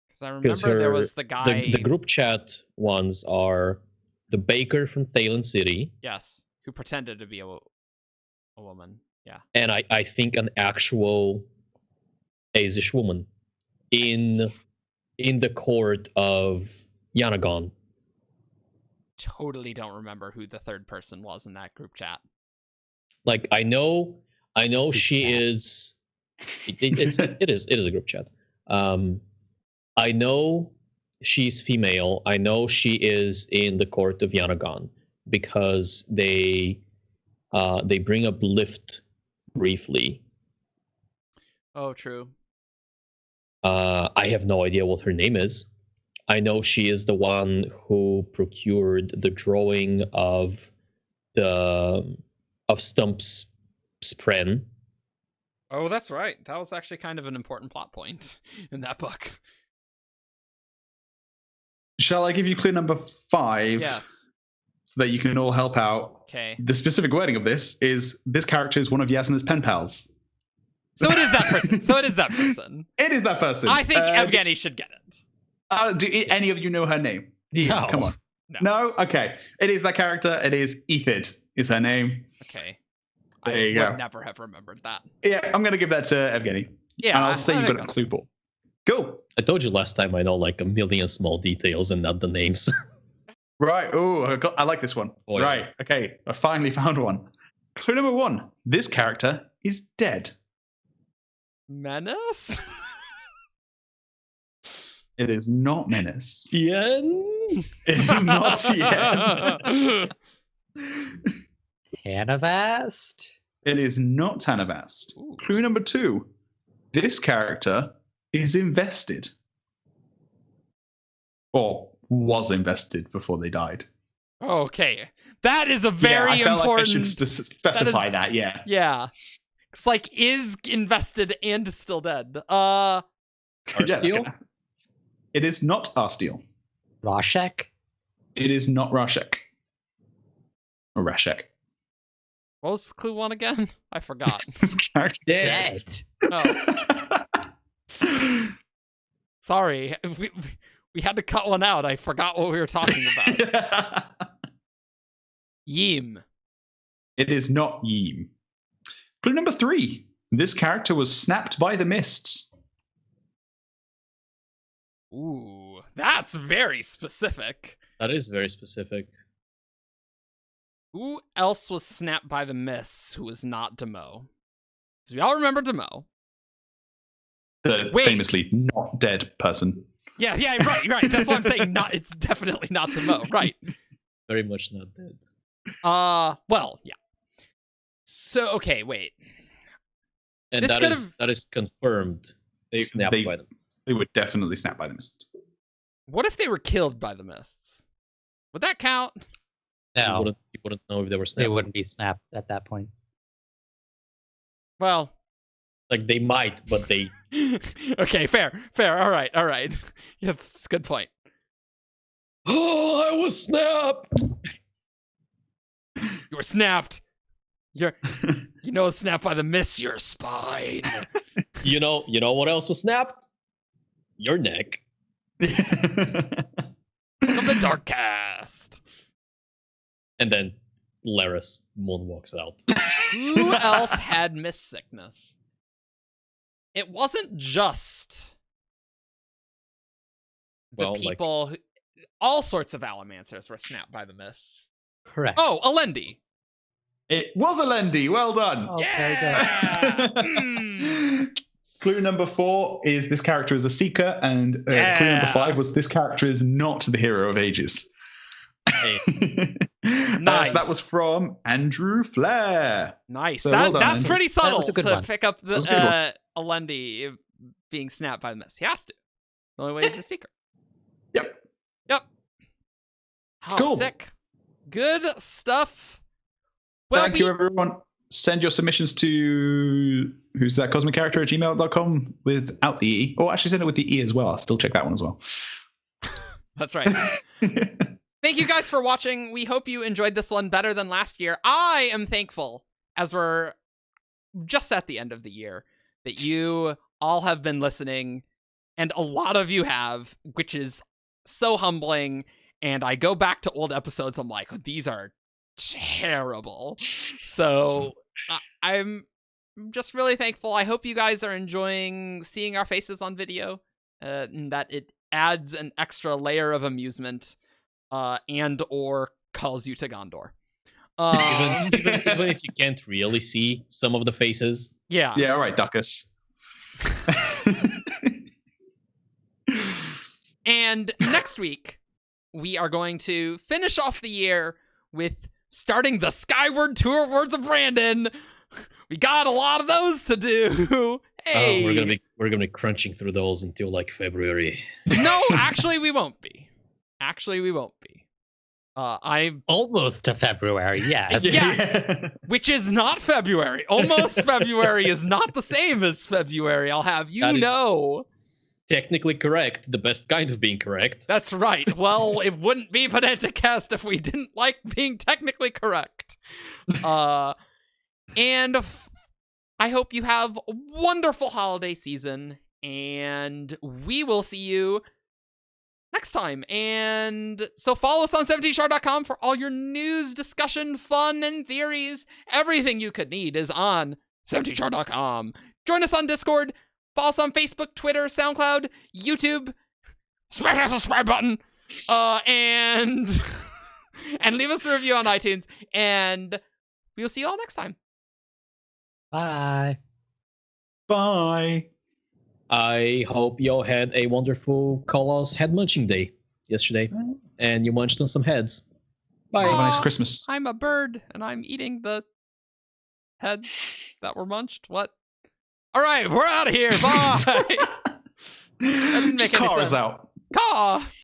Because I Because remember there was the guy. the group chat ones are the baker from Thalen City, Yes, who pretended to be a woman. Yeah. and I think an actual Azish woman in in the court of Yanagon. Totally don't remember who the third person was in that group chat. Like I know she chat. is. It is a group chat. I know she's female. I know she is in the court of Yanagon because they bring up Lift briefly. Oh, true. I have no idea what her name is. I know she is the one who procured the drawing of Stump's Spren. Oh, that's right. That was actually kind of an important plot point in that book. Shall I give you clue number 5? Yes. So that you can all help out. Okay. The specific wording of this is this character is one of Yasna's pen pals. So it is that person. It is that person. I think Evgeni should get it. Do any of you know her name? No. Come on. No. Okay. It is that character. It is Ethid is her name. Okay. There I you would go. never have remembered that. Yeah, I'm going to give that to Evgeni. Yeah. And I'll say I you think got a that's clue ball. Cool. I told you last time I know like a million small details and not the names. Right. Oh, I like this one. Oh, yeah. Right. Okay. I finally found one. Clue number 1. This character is dead. Menace? It is not Menace. Yen? It is not Tien. Tanavast? It is not Tanavast. Ooh. Clue number 2. This character is invested. Or was invested before they died. Okay. That is a very I felt important... like I should specify is- that, yeah. Yeah. It's like, is invested and still dead. Arsteel? okay. It is not Arsteel. Rashek? It is not Rashek. Or Rashek. What was clue 1 again? I forgot. This character's Dead. Oh. Sorry. We had to cut one out. I forgot what we were talking about. Yim. It is not Yeem. Clue number 3. This character was snapped by the mists. Ooh, that's very specific. That is very specific. Who else was snapped by the mists who was not Demo? So we all remember Demo. The Wait. famously not dead person. Yeah, right. That's what I'm saying. It's definitely not Demo. Right. Very much not dead. Well, yeah. So, okay, wait. And This that is confirmed. Snapped by them. They were definitely snapped by the mists. What if they were killed by the mists? Would that count? No, You wouldn't know if they were they snapped. wouldn't be snapped at that point. Well, Like they might, but they. okay, fair. All right. That's a good point. Oh, I was snapped. You were snapped. Snapped by the mist, your spine. You know what else was snapped? Your neck. Welcome to Darkcast. And then Laris moonwalks out. Who else had mist sickness? It wasn't just the Well, people who... All sorts of Alamancers were snapped by the mists. Correct. Oh, Alendi. It was Alendi. Well done. Oh, very good. Yeah! Mm. Clue number 4 is this character is a seeker, and clue number 5 was this character is not the hero of ages. Nice. That was from Andrew Flair. Nice. So well done, That's Andrew. pretty subtle was a good to one. pick up That was a good one. the Alendi being snapped by the mist. He has to. The only way is a seeker. Yep. Oh, Cool. sick. Good stuff. Well, Thank you, everyone. Send your submissions to who's that cosmic character at gmail.com without the E. Or actually send it with the E as well. I'll still check that one as well. That's right. Thank you guys for watching. We hope you enjoyed this one better than last year. I am thankful, as we're just at the end of the year, that you all have been listening, and a lot of you have, which is so humbling. And I go back to old episodes, I'm like, these are terrible. So I'm just really thankful. I hope you guys are enjoying seeing our faces on video, and that it adds an extra layer of amusement, and or calls you to Gondor. Even if you can't really see some of the faces. Yeah. Yeah, all right, Duckus. And next week, we are going to finish off the year with starting the Skyward Tour Words of Brandon. We got a lot of those to do. Hey, we're gonna be crunching through those until like February. No, actually, we won't be. I'm almost to February. Yes. Yeah, which is not February. Almost February is not the same as February. I'll have you know. Technically correct. The best kind of being correct. That's right. Well, it wouldn't be Pedanticast if we didn't like being technically correct. And I hope you have a wonderful holiday season, and we will see you next time. And so follow us on 17shard.com for all your news, discussion, fun, and theories. Everything you could need is on 17shard.com. Join us on Discord. Follow us on Facebook, Twitter, SoundCloud, YouTube. Smash that subscribe button. And leave us a review on iTunes. And we'll see you all next time. Bye. Bye. I hope you all had a wonderful Kolos head munching day yesterday, and you munched on some heads. Bye. Have a nice Christmas. I'm a bird, and I'm eating the heads that were munched. What? All right, we're out of here. Bye. That didn't make any Car sense. is out. Caw.